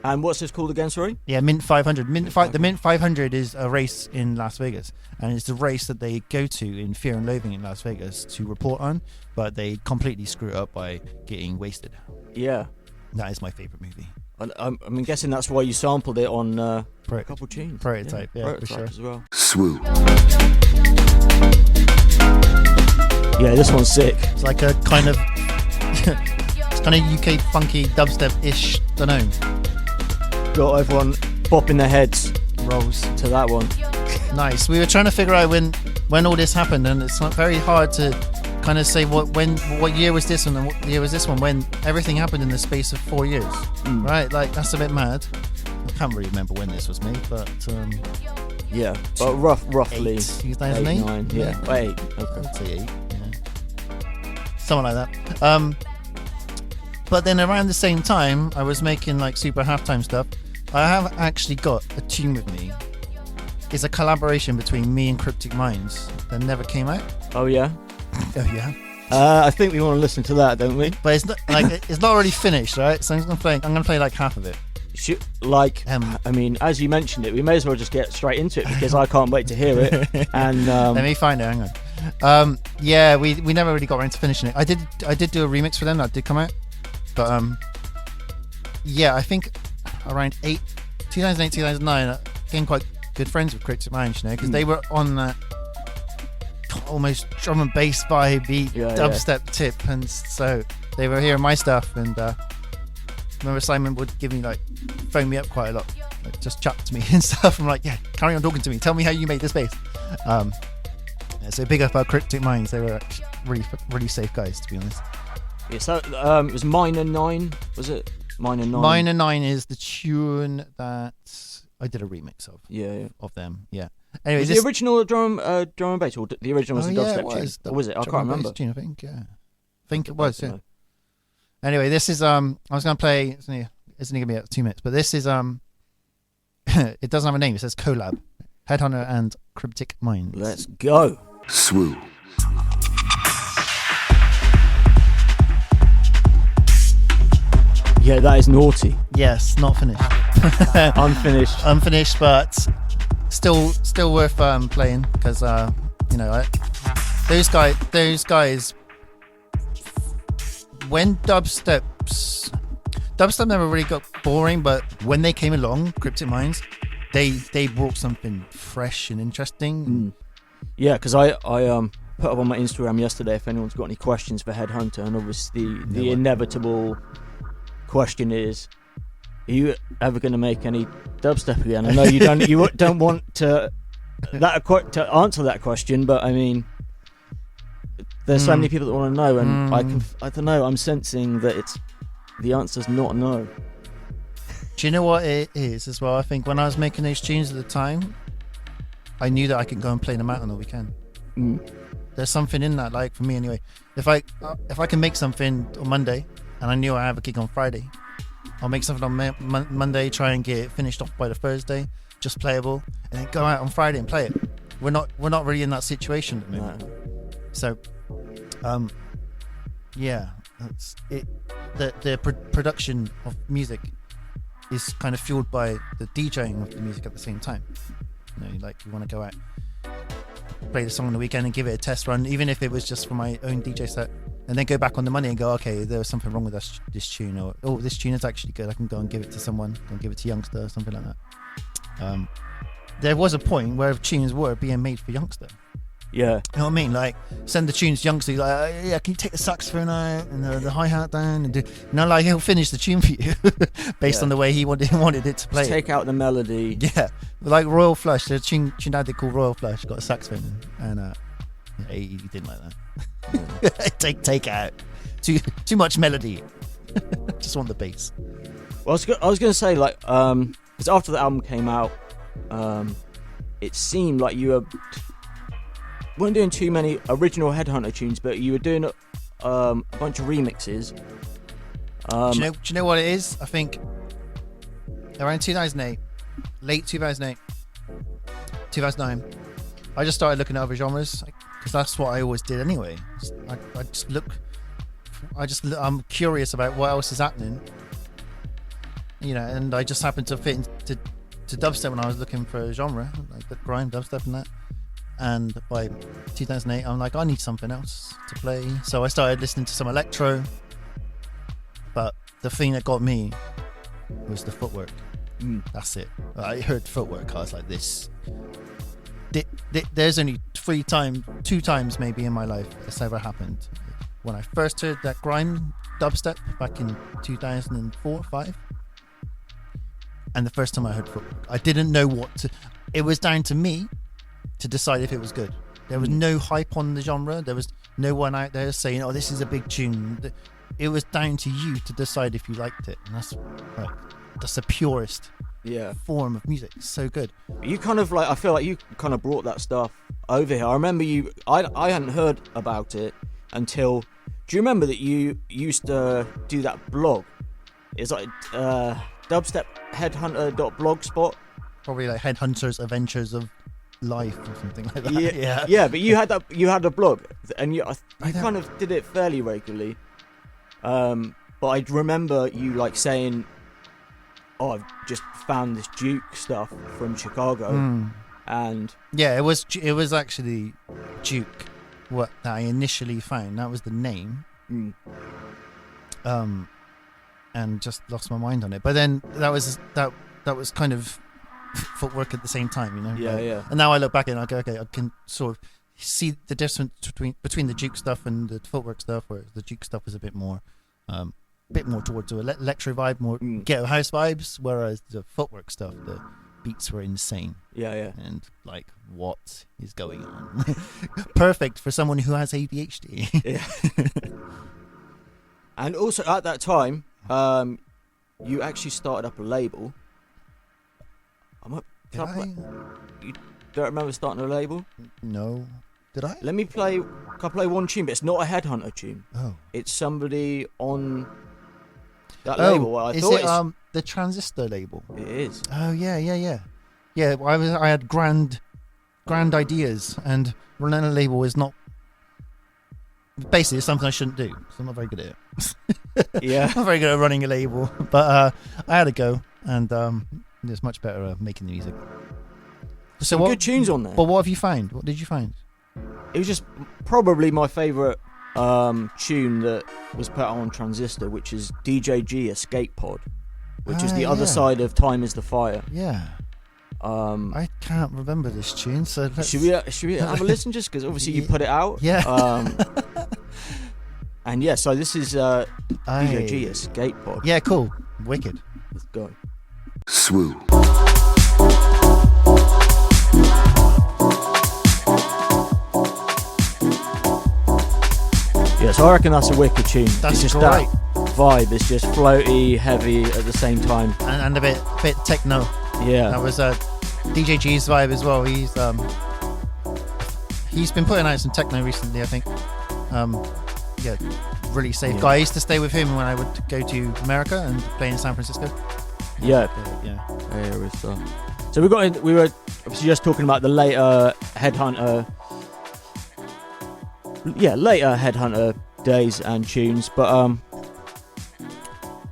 [SPEAKER 1] And what's this called again, sorry?
[SPEAKER 2] Yeah, Mint 500. The Mint 500 is a race in Las Vegas, and it's the race that they go to in Fear and Loathing in Las Vegas to report on, but they completely screw it up by getting wasted.
[SPEAKER 1] Yeah.
[SPEAKER 2] That is my favourite movie.
[SPEAKER 1] I'm guessing that's why you sampled it on a couple tunes.
[SPEAKER 2] Prototype, yeah,
[SPEAKER 1] Prototype
[SPEAKER 2] for sure.
[SPEAKER 1] as well.
[SPEAKER 3] Swoop.
[SPEAKER 1] Yeah, this one's sick.
[SPEAKER 2] It's like a kind of it's kind of UK funky dubstep-ish, don't know.
[SPEAKER 1] Got everyone bopping their heads
[SPEAKER 2] rolls
[SPEAKER 1] to that one.
[SPEAKER 2] Nice. We were trying to figure out when all this happened, and it's not very hard to kind of say what year was this one and what year was this one, when everything happened in the space of 4 years. Right? Like, that's a bit mad. I can't really remember when this was made, but
[SPEAKER 1] yeah, but roughly
[SPEAKER 2] 2008.
[SPEAKER 1] 8, 9, yeah. 8. Okay.
[SPEAKER 2] I'd say 8. Yeah. Something like that. But then around the same time, I was making like super halftime stuff. I have actually got a tune with me is a collaboration between me and Cryptic Minds that never came out.
[SPEAKER 1] Oh yeah.
[SPEAKER 2] Oh yeah.
[SPEAKER 1] I think we want to listen to that, don't we?
[SPEAKER 2] But it's not like it's not already finished, right? So I'm gonna play like half of it.
[SPEAKER 1] I mean, as you mentioned it, we may as well just get straight into it because I can't wait to hear it. And
[SPEAKER 2] let me find it. Hang on. Yeah, we never really got around to finishing it. I did do a remix for them that did come out, but yeah, I think around 2008, 2009, I became quite good friends with Cryptic Minds, you know, because they were on that almost drum and bass vibe, dubstep tip, and so they were hearing my stuff. And remember Simon would give me phone me up quite a lot, just chat to me and stuff. I'm like, yeah, carry on talking to me. Tell me how you made this bass. So big up our Cryptic Minds. They were really, really safe guys, to be honest.
[SPEAKER 1] Yeah, so it was Minor 9, was it? Minor 9.
[SPEAKER 2] Minor 9 is the tune that I did a remix of.
[SPEAKER 1] Yeah.
[SPEAKER 2] Of them. Yeah. Anyway,
[SPEAKER 1] was the original drum and bass, or the original was the dubstep tune? Or was it? I can't remember.
[SPEAKER 2] Tune, I think. Yeah. I think it was. Yeah. Anyway, this is I was gonna play. It's only gonna be 2 minutes, but this is it doesn't have a name. It says collab, Headhunter and Cryptic Minds.
[SPEAKER 1] Let's go.
[SPEAKER 3] Swoop.
[SPEAKER 1] Yeah, that is naughty.
[SPEAKER 2] Yes, not finished. Unfinished, but still worth playing because you know those guys. When dubstep never really got boring, but when they came along, Cryptic Minds, they brought something fresh and interesting.
[SPEAKER 1] Yeah, because I put up on my Instagram yesterday if anyone's got any questions for Headhunter, and obviously the inevitable question is, are you ever going to make any dubstep again? I know you don't want to answer that question, but I mean, there's so many people that want to know, and I don't know, I'm sensing that the answer's not no.
[SPEAKER 2] Do you know what it is as well? I think when I was making those tunes at the time, I knew that I could go and play them out on the weekend. There's something in that, like for me anyway. If I can make something on Monday, and I knew I have a gig on Friday, I'll make something on Monday, try and get it finished off by the Thursday, just playable, and then go out on Friday and play it. We're not really in that situation at the moment. No. So, yeah, that's it. The production of music is kind of fueled by the DJing of the music at the same time. You know, like you want to go out, play the song on the weekend and give it a test run, even if it was just for my own DJ set, and then go back on the Monday and go, okay, there was something wrong with this tune, or oh, this tune is actually good, I can go and give it to someone, go and give it to Youngster or something like that. There was a point where tunes were being made for Youngster.
[SPEAKER 1] Yeah.
[SPEAKER 2] You know what I mean? Like, send the tunes to Youngster, like, yeah, can you take the saxophone out and the hi-hat down and do, like, he'll finish the tune for you based on the way he wanted it to play.
[SPEAKER 1] Just take out the melody.
[SPEAKER 2] Yeah. Like Royal Flush, the tune I did called Royal Flush, got a saxophone and he didn't like that. take out. Too much melody. Just want the bass.
[SPEAKER 1] Well, I was going to say, like, because after the album came out, it seemed like you weren't doing too many original Headhunter tunes, but you were doing a bunch of remixes.
[SPEAKER 2] Do you know what it is? I think around 2008, late 2008, 2009, I just started looking at other genres because that's what I always did anyway. I'm curious about what else is happening, you know, and I just happened to fit into dubstep when I was looking for a genre, like the grime dubstep and that. And by 2008, I'm like, I need something else to play. So I started listening to some electro. But the thing that got me was the Footwork. That's it. I heard Footwork. I was like, this. There's only two times maybe in my life this ever happened. When I first heard that grime dubstep back in 2004, 5. And the first time I heard Footwork, I didn't know what to. It was down to me to decide if it was good. There was no hype on the genre. There was no one out there saying, oh, this is a big tune. It was down to you to decide if you liked it. And that's the purest form of music. It's so good.
[SPEAKER 1] You kind of like, I feel like you kind of brought that stuff over here. I remember I hadn't heard about it until, do you remember that you used to do that blog? It's like dubstep headhunter.blogspot.
[SPEAKER 2] Probably like Headhunters Adventures of life or something like that.
[SPEAKER 1] Yeah. But you had a blog, and you kind of did it fairly regularly. But I remember you like saying, "Oh, I've just found this Duke stuff from Chicago," and
[SPEAKER 2] yeah, it was actually Duke what that I initially found. That was the name. And just lost my mind on it. But then that was kind of Footwork at the same time, you know.
[SPEAKER 1] Yeah.
[SPEAKER 2] And now I look back and I go, okay, I can sort of see the difference between the Duke stuff and the Footwork stuff, where the Duke stuff was a bit more towards the electro vibe, more ghetto house vibes, whereas the Footwork stuff, the beats were insane.
[SPEAKER 1] Yeah.
[SPEAKER 2] And like, what is going on? Perfect for someone who has ADHD.
[SPEAKER 1] Yeah. And also at that time, you actually started up a label.
[SPEAKER 2] Did I?
[SPEAKER 1] You don't remember starting a label?
[SPEAKER 2] No. Did I?
[SPEAKER 1] Can I play one tune, but it's not a Headhunter tune.
[SPEAKER 2] Oh.
[SPEAKER 1] It's somebody on that label.
[SPEAKER 2] Is it the Transistor label?
[SPEAKER 1] It is.
[SPEAKER 2] Oh yeah. Yeah, I had grand ideas, and running a label is not. Basically, it's something I shouldn't do. So I'm not very good at it.
[SPEAKER 1] Yeah.
[SPEAKER 2] I'm not very good at running a label, but I had a go, and it's much better at making the music.
[SPEAKER 1] So good tunes on there.
[SPEAKER 2] But what have you found? What did you find?
[SPEAKER 1] It was just probably my favourite tune that was put out on Transistor, which is DJG Escape Pod, which is the other side of Time is the Fire.
[SPEAKER 2] Yeah. I can't remember this tune, so
[SPEAKER 1] should we have a listen? Just because obviously you put it out.
[SPEAKER 2] Yeah.
[SPEAKER 1] And yeah, so this is DJG Escape Pod.
[SPEAKER 2] Yeah, cool, wicked.
[SPEAKER 1] Let's go.
[SPEAKER 3] Swoop.
[SPEAKER 1] Yeah, so I reckon that's a wicked tune.
[SPEAKER 2] That's
[SPEAKER 1] just
[SPEAKER 2] great.
[SPEAKER 1] That vibe. It's just floaty, heavy at the same time,
[SPEAKER 2] and a bit techno.
[SPEAKER 1] Yeah,
[SPEAKER 2] that was DJG's vibe as well. He's been putting out some techno recently, I think. Yeah, really safe guy. I used to stay with him when I would go to America and play in San Francisco.
[SPEAKER 1] Yeah. So we were obviously just talking about the later Headhunter. Yeah, later Headhunter days and tunes, but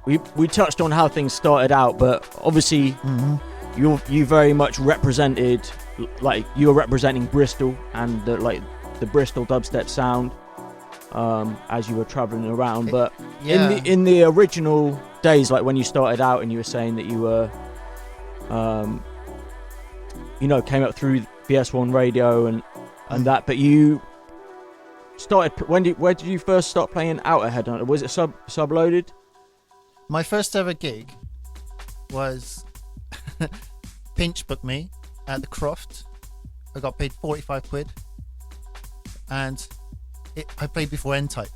[SPEAKER 1] we touched on how things started out, but obviously you very much represented, like you were representing Bristol and the Bristol dubstep sound as you were traveling around. But in the original days, like when you started out and you were saying that you were came up through BS1 radio and that, but you started where did you first start playing out at Headhunter? Was it sub-loaded?
[SPEAKER 2] My first ever gig was Pinch booked me at the Croft. I got paid 45 quid, and I played before N-Type,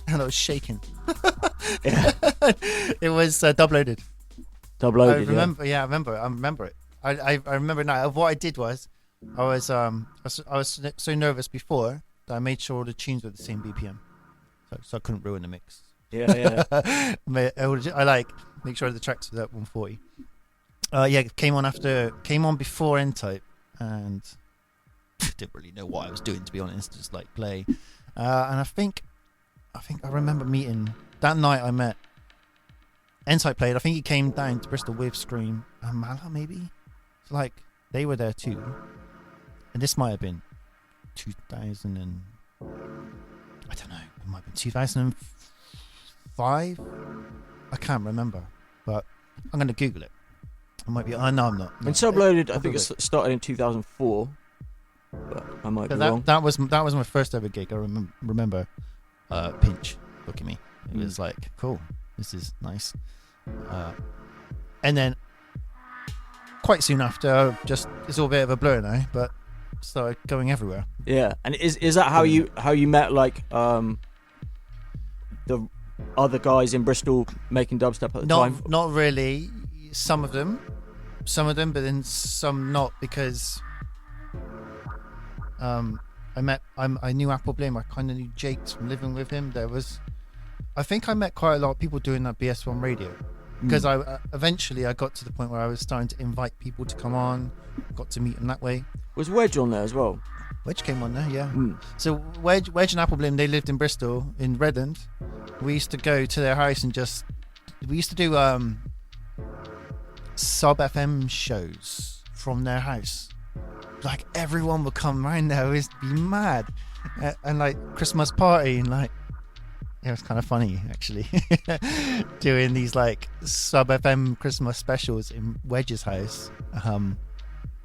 [SPEAKER 2] and I was shaking. It was dub-loaded.
[SPEAKER 1] Dub-loaded.
[SPEAKER 2] I remember. Yeah, I remember it. I remember now. What I did was, I was so nervous before that I made sure all the tunes were the same BPM, so I couldn't ruin the mix.
[SPEAKER 1] Yeah.
[SPEAKER 2] I make sure the tracks were at 140. Came on before N-Type, and didn't really know what I was doing, to be honest. Just like play, and I think I remember meeting that night. I met N-Type played. I think he came down to Bristol with Scream and Mala, maybe. So like they were there too, and this might have been 2000 and I don't know. It might have been 2005. I can't remember, but I'm gonna Google it. I might be. No, I'm not.
[SPEAKER 1] And Subloaded, I think it started in 2004, but I might be wrong.
[SPEAKER 2] That was my first ever gig. I remember Pinch booking me. It was like, cool, this is nice. And then quite soon after, it's all a bit of a blur now, but started going everywhere.
[SPEAKER 1] Yeah, and is that how you met like the other guys in Bristol making dubstep at the time?
[SPEAKER 2] Not really. Some of them, but then some not, because I knew Apple Blame. I kind of knew Jake's from living with him. I think I met quite a lot of people doing that BS1 radio, because I eventually got to the point where I was starting to invite people to come on, got to meet them that way.
[SPEAKER 1] Was Wedge on there as well?
[SPEAKER 2] Wedge came on there, yeah. So Wedge and Appleblim, they lived in Bristol, in Redland. We used to go to their house and we used to do sub FM shows from their house. Like everyone would come round there, it would be mad. And like Christmas party, and like it was kind of funny actually, doing these like sub FM Christmas specials in Wedge's house.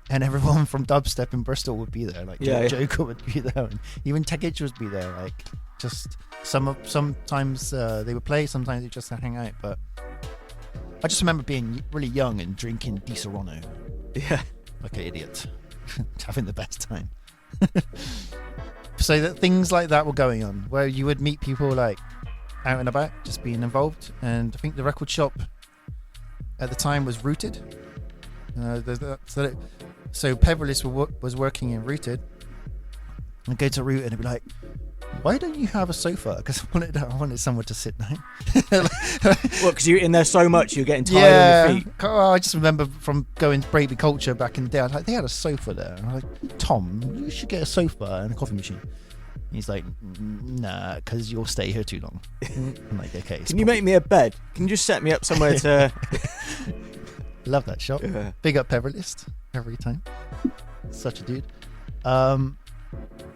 [SPEAKER 2] And everyone from Dubstep in Bristol would be there. Like Joker would be there, and even Tech Itch would be there. Like just sometimes they would play, sometimes they just hang out. But I just remember being really young and drinking Di Serono.
[SPEAKER 1] Yeah,
[SPEAKER 2] like an idiot, having the best time. So that things like that were going on, where you would meet people like out and about, just being involved. And I think the record shop at the time was Rooted. So Peverless was working in Rooted. I'd go to Rooted and be like, why don't you have a sofa? Because I wanted somewhere to sit down.
[SPEAKER 1] Well, because you're in there so much, you're getting tired on your feet.
[SPEAKER 2] I just remember from going to Brady Culture back in the day, I was like, they had a sofa there. And I was like, Tom, you should get a sofa and a coffee machine. And he's like, nah, because you'll stay here too long. I'm like, okay.
[SPEAKER 1] Can you make me a bed? Can you just set me up somewhere to...
[SPEAKER 2] Love that shop. Yeah. Big up Peverlist every time. Such a dude.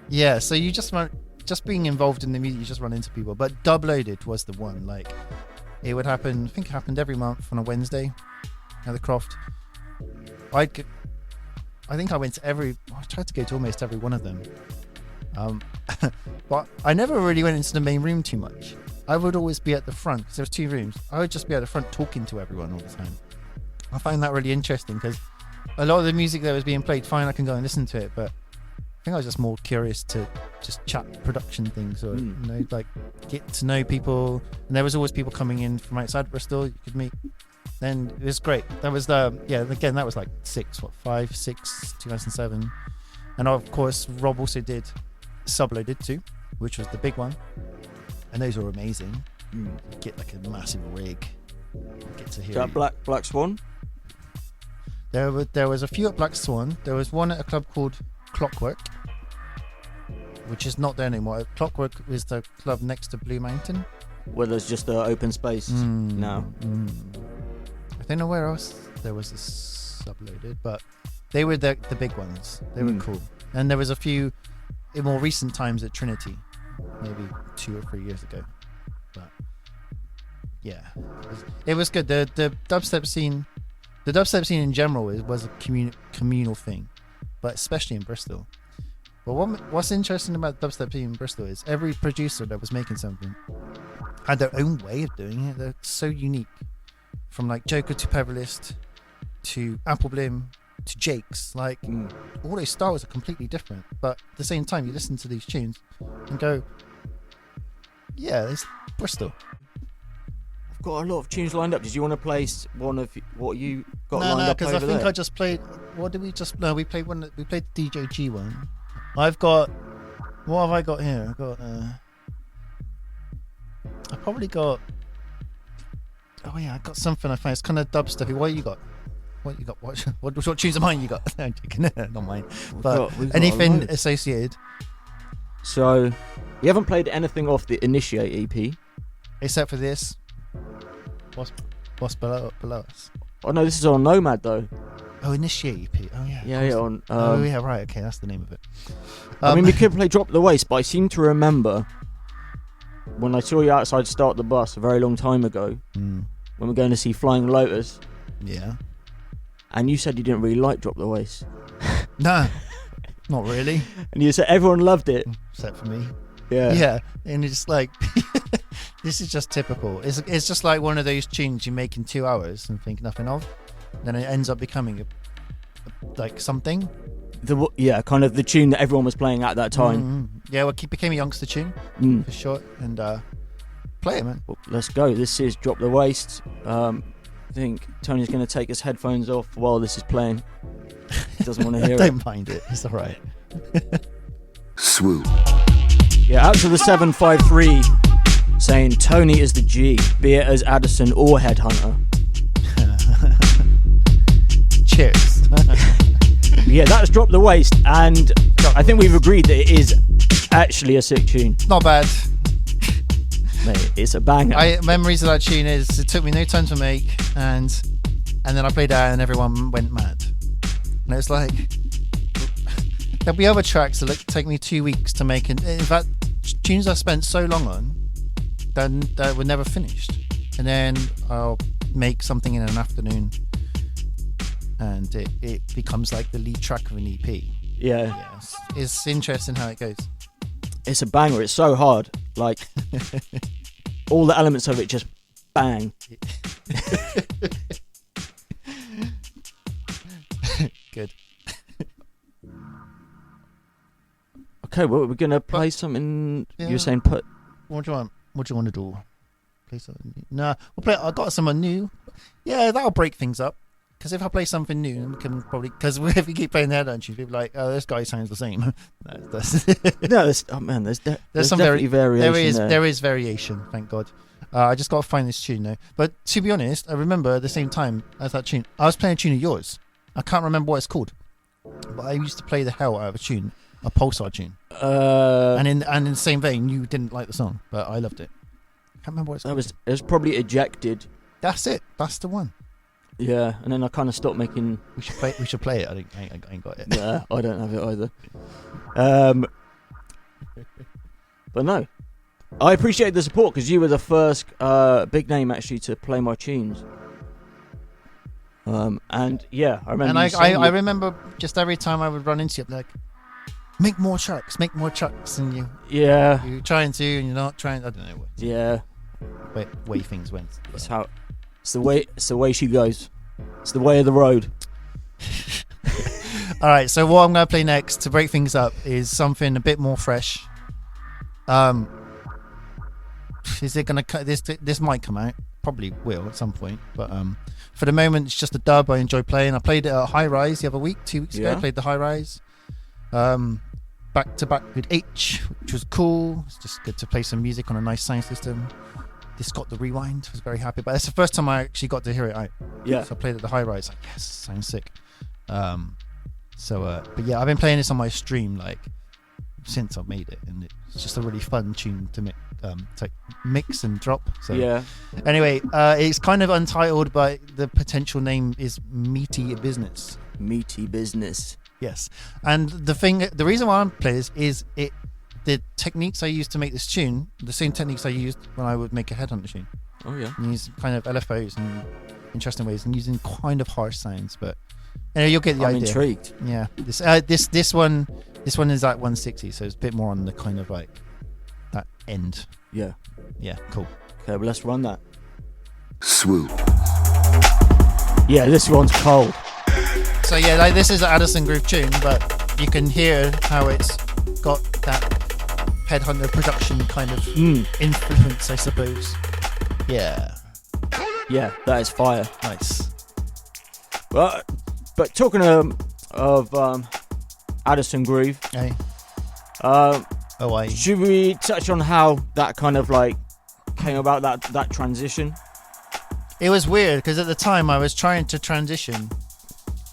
[SPEAKER 2] Yeah, so you just being involved in the music, you just run into people. But Dub Loaded was the one. Like, it would happen, I think it happened every month on a Wednesday at the Croft. I think I went to I tried to go to almost every one of them. But I never really went into the main room too much. I would always be at the front, because there was 2 rooms. I would just be at the front talking to everyone all the time. I find that really interesting, because a lot of the music that was being played, fine, I can go and listen to it, but I think I was just more curious to just chat production things, or you know, like get to know people. And there was always people coming in from outside Bristol you could meet. Then it was great. That was again, that was like 2007. And of course Rob also did Subloaded too, which was the big one, and those were amazing. You get like a massive rig, get to hear
[SPEAKER 1] that Black Swan.
[SPEAKER 2] There was a few at Black Swan. There was one at a club called Clockwork, which is not there anymore. Clockwork is the club next to Blue Mountain,
[SPEAKER 1] where there's just an open space now.
[SPEAKER 2] I don't know where else there was a Subloaded, but they were the big ones. They were cool. And there was a few in more recent times at Trinity, maybe 2 or 3 years ago. But yeah, it was good. The dubstep scene in general was a communal thing, but especially in Bristol. But what's interesting about the dubstep scene in Bristol is every producer that was making something had their own way of doing it. They're so unique, from like Joker to Peverlist to Appleblim to Jake's. Like all those styles are completely different, but at the same time you listen to these tunes and go, yeah, it's Bristol.
[SPEAKER 1] I've got a lot of tunes lined up. Did you want to play one of what you got lined up?
[SPEAKER 2] No, because I think I just played. What did we just? No, we played one. We played the DJG one. I've got. What have I got here? I've got. I probably got. Oh yeah, I got something I found. It's kind of dubstep. What you got? What you got? What tunes of mine you got? Not mine. But we've got anything associated.
[SPEAKER 1] So, we haven't played anything off the Initiate EP,
[SPEAKER 2] except for this. What's below us?
[SPEAKER 1] Oh no, this is on Nomad though.
[SPEAKER 2] Oh, Initiate EP. Oh yeah.
[SPEAKER 1] Yeah. On.
[SPEAKER 2] Oh yeah, right. Okay, that's the name of it.
[SPEAKER 1] I mean, we could play Drop the Waist, but I seem to remember when I saw you outside Start the Bus a very long time ago, when we're going to see Flying Lotus.
[SPEAKER 2] Yeah.
[SPEAKER 1] And you said you didn't really like Drop the Waist.
[SPEAKER 2] No, not really.
[SPEAKER 1] And you said everyone loved it,
[SPEAKER 2] except for me.
[SPEAKER 1] Yeah.
[SPEAKER 2] Yeah, and it's like, this is just typical. It's just like one of those tunes you make in 2 hours and think nothing of. Then it ends up becoming like something.
[SPEAKER 1] Kind of the tune that everyone was playing at that time.
[SPEAKER 2] Yeah, well, it became a youngster tune for sure. And play it, man.
[SPEAKER 1] Well, let's go. This is Drop the Waist. I think Tony's going to take his headphones off while this is playing. He doesn't want to hear it.
[SPEAKER 2] Don't mind it. It's all right.
[SPEAKER 3] Swoop.
[SPEAKER 1] Yeah, out to the 753 saying Tony is the G, be it as Addison or Headhunter.
[SPEAKER 2] Cheers.
[SPEAKER 1] Yeah, that's Drop the Waist, and I think we've agreed that it is actually a sick tune.
[SPEAKER 2] Not bad.
[SPEAKER 1] Mate, it's a banger.
[SPEAKER 2] Memories of that tune is it took me no time to make, and then I played that and everyone went mad. And it's like there'll be other tracks that take me 2 weeks to make, and in fact, tunes I spent so long on that were never finished. And then I'll make something in an afternoon, and it becomes like the lead track of an EP.
[SPEAKER 1] Yeah.
[SPEAKER 2] It's interesting how it goes.
[SPEAKER 1] It's a banger. It's so hard. Like, all the elements of it just bang.
[SPEAKER 2] Good.
[SPEAKER 1] Okay, well, we're going to play something.
[SPEAKER 2] Yeah.
[SPEAKER 1] You were saying put.
[SPEAKER 2] What do you want? What do you want to do? Play something new? No, we'll play. I got someone new. Yeah, that'll break things up. Because if I play something new, we can probably. Because if you keep playing the Headhunter, people be like, "Oh, this guy sounds the same."
[SPEAKER 1] No, there's some
[SPEAKER 2] variation.
[SPEAKER 1] variation.
[SPEAKER 2] There is variation. Thank God. I just got to find this tune though. But to be honest, I remember at the same time as that tune, I was playing a tune of yours. I can't remember what it's called, but I used to play the hell out of a tune, a Pulsar tune. And in the same vein, you didn't like the song, but I loved it. I can't remember what it's called.
[SPEAKER 1] It was probably Ejected.
[SPEAKER 2] That's it. That's the one.
[SPEAKER 1] Yeah, and then I kind of stopped making.
[SPEAKER 2] We should play it. I ain't got it.
[SPEAKER 1] Yeah, I don't have it either. But no, I appreciate the support because you were the first big name actually to play my tunes. And yeah, I remember.
[SPEAKER 2] And I remember just every time I would run into you, like, make more tracks, and you're trying to, and you're not trying. I don't know what.
[SPEAKER 1] Yeah,
[SPEAKER 2] way things went.
[SPEAKER 1] It's the way she goes. It's the way of the road.
[SPEAKER 2] All right, so what I'm going to play next to break things up is something a bit more fresh. Is it going to this might come out? Probably will at some point, but for the moment it's just a dub I enjoy playing. I played it at High Rise the other week, 2 weeks ago. I played the High Rise back to back with H, which was cool. It's just good to play some music on a nice sound system. This got the rewind. I was very happy, but it's the first time I actually got to hear it out.
[SPEAKER 1] Yeah.
[SPEAKER 2] So I played at the High Rise. Like, yes, sounds sick. But yeah, I've been playing this on my stream like since I made it, and it's just a really fun tune to mix and drop. So
[SPEAKER 1] yeah.
[SPEAKER 2] Anyway, it's kind of untitled, but the potential name is Meaty Business.
[SPEAKER 1] Meaty Business.
[SPEAKER 2] Yes, and the reason why I'm playing this is the techniques I used to make this tune, the same techniques I used when I would make a Headhunter tune.
[SPEAKER 1] Oh yeah.
[SPEAKER 2] And use kind of LFOs and interesting ways, and using kind of harsh sounds, but you'll get the idea.
[SPEAKER 1] I'm intrigued.
[SPEAKER 2] Yeah. This one is at 160, so it's a bit more on the kind of like that end.
[SPEAKER 1] Yeah.
[SPEAKER 2] Yeah. Cool.
[SPEAKER 1] Okay, well let's run that.
[SPEAKER 3] Swoop.
[SPEAKER 1] Yeah, this one's cold.
[SPEAKER 2] So yeah, like this is an Addison Groove tune, but you can hear how it's got that Headhunter production kind of influence, I suppose. Yeah.
[SPEAKER 1] Yeah, that is fire.
[SPEAKER 2] Nice.
[SPEAKER 1] But talking of Addison Groove,
[SPEAKER 2] Hey.
[SPEAKER 1] Should we touch on how that kind of like came about, that transition?
[SPEAKER 2] It was weird because at the time I was trying to transition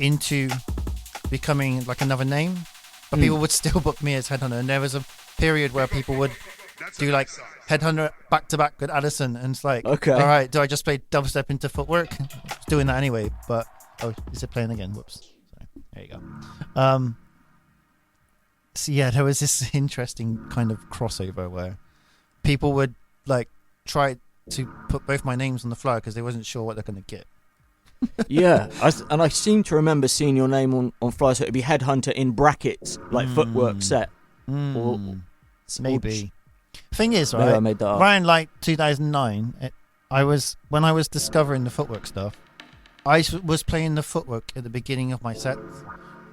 [SPEAKER 2] into becoming like another name, but people would still book me as Headhunter, and there was a period where people would do like Headhunter back to back with Addison, and it's like,
[SPEAKER 1] okay,
[SPEAKER 2] all right, do I just play dubstep into Footwork? I was doing that anyway, but is it playing again? Whoops. So, there you go. So yeah, there was this interesting kind of crossover where people would like try to put both my names on the flyer because they wasn't sure what they're going to get.
[SPEAKER 1] Yeah, I seem to remember seeing your name on flyers, so it'd be Headhunter in brackets, like Footwork set. Or
[SPEAKER 2] maybe. Thing is, right?
[SPEAKER 1] Maybe I made that up.
[SPEAKER 2] Around like 2009, when I was discovering the Footwork stuff, I was playing the Footwork at the beginning of my set.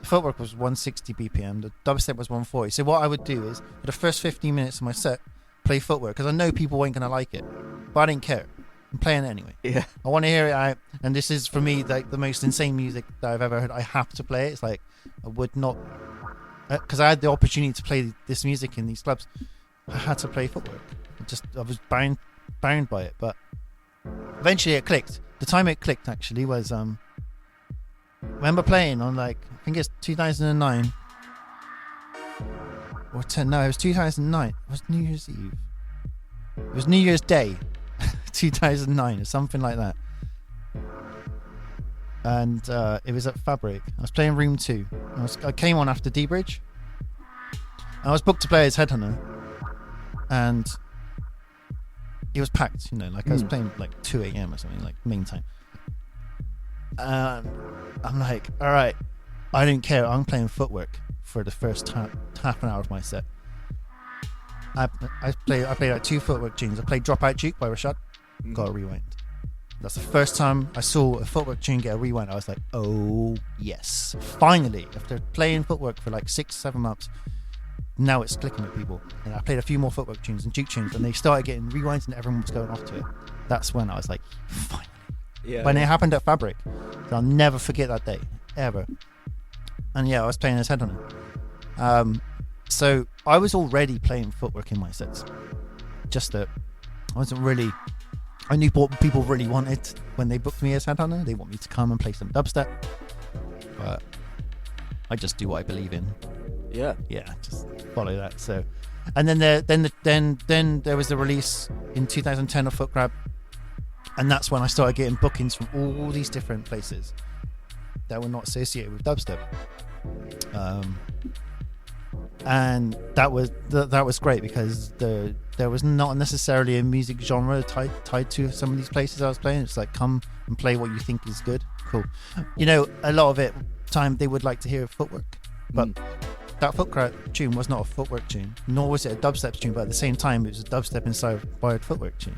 [SPEAKER 2] The Footwork was 160 BPM, the dubstep was 140. So what I would do is, for the first 15 minutes of my set, play Footwork, because I know people weren't going to like it, but I didn't care. I'm playing it anyway.
[SPEAKER 1] Yeah.
[SPEAKER 2] I want to hear it out, and this is for me like the most insane music that I've ever heard. I have to play it. It's like I would not, because I had the opportunity to play this music in these clubs. I had to play Footwork. I was bound by it, but eventually it clicked. The time it clicked actually was remember playing on like, I think it's 2009 or 10. No, it was 2009. It was New Year's Eve. It was New Year's Day, 2009 or something like that. And it was at Fabric. I was playing Room 2. I came on after D-Bridge. I was booked to play as Headhunter. And it was packed, you know, like I was playing like 2 a.m. or something, like main time. I'm like, all right, I don't care. I'm playing Footwork for the first half an hour of my set. I played like 2 Footwork tunes. I played Dropout Juke by Rashad. Got a rewind. That's the first time I saw a Footwork tune get a rewind. I was like, oh yes, finally! After playing Footwork for like 6-7 months, now it's clicking with people. And I played a few more Footwork tunes and Juke tunes, and they started getting rewinds, and everyone was going off to it. That's when I was like, finally.
[SPEAKER 1] Yeah.
[SPEAKER 2] When it happened at Fabric, so I'll never forget that day ever. And yeah, I was playing as Headhunter. So I was already playing Footwork in my sets. Just that I wasn't really. I knew what people really wanted when they booked me as Headhunter. They want me to come and play some dubstep, but I just do what I believe in.
[SPEAKER 1] Yeah,
[SPEAKER 2] just follow that. So, and then there was the release in 2010 of Footgrab, and that's when I started getting bookings from all these different places that were not associated with dubstep. And that was great because there was not necessarily a music genre tied to some of these places I was playing. It's like, come and play what you think is good. Cool. You know, a lot of it time they would like to hear Footwork, but that Footwork tune was not a Footwork tune, nor was it a dubstep tune, but at the same time it was a dubstep inspired Footwork tune.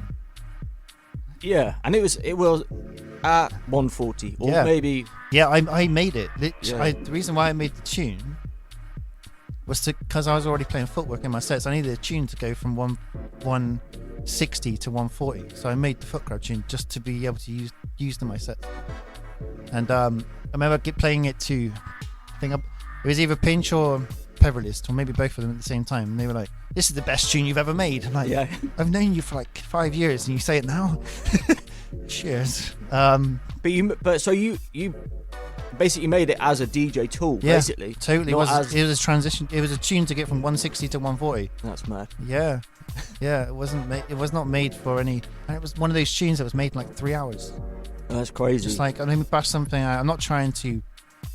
[SPEAKER 1] Yeah, and it was at 140 or maybe.
[SPEAKER 2] Yeah, I made it. The reason why I made the tune was because I was already playing Footwork in my sets. I needed a tune to go from 160 to 140, so I made the Footwork tune just to be able to use in my sets. And I remember playing it to, I think it was either Pinch or Peverlist, or maybe both of them at the same time. And they were like, "This is the best tune you've ever made." I'm like, yeah. I've known you for like 5 years, and you say it now. Cheers.
[SPEAKER 1] So you basically made it as a DJ tool, basically.
[SPEAKER 2] Totally. It was a transition. It was a tune to get from 160 to 140.
[SPEAKER 1] That's mad.
[SPEAKER 2] Yeah. It was not made for any. And it was one of those tunes that was made in like 3 hours.
[SPEAKER 1] That's crazy.
[SPEAKER 2] Just like, let me bash something out. I'm not trying to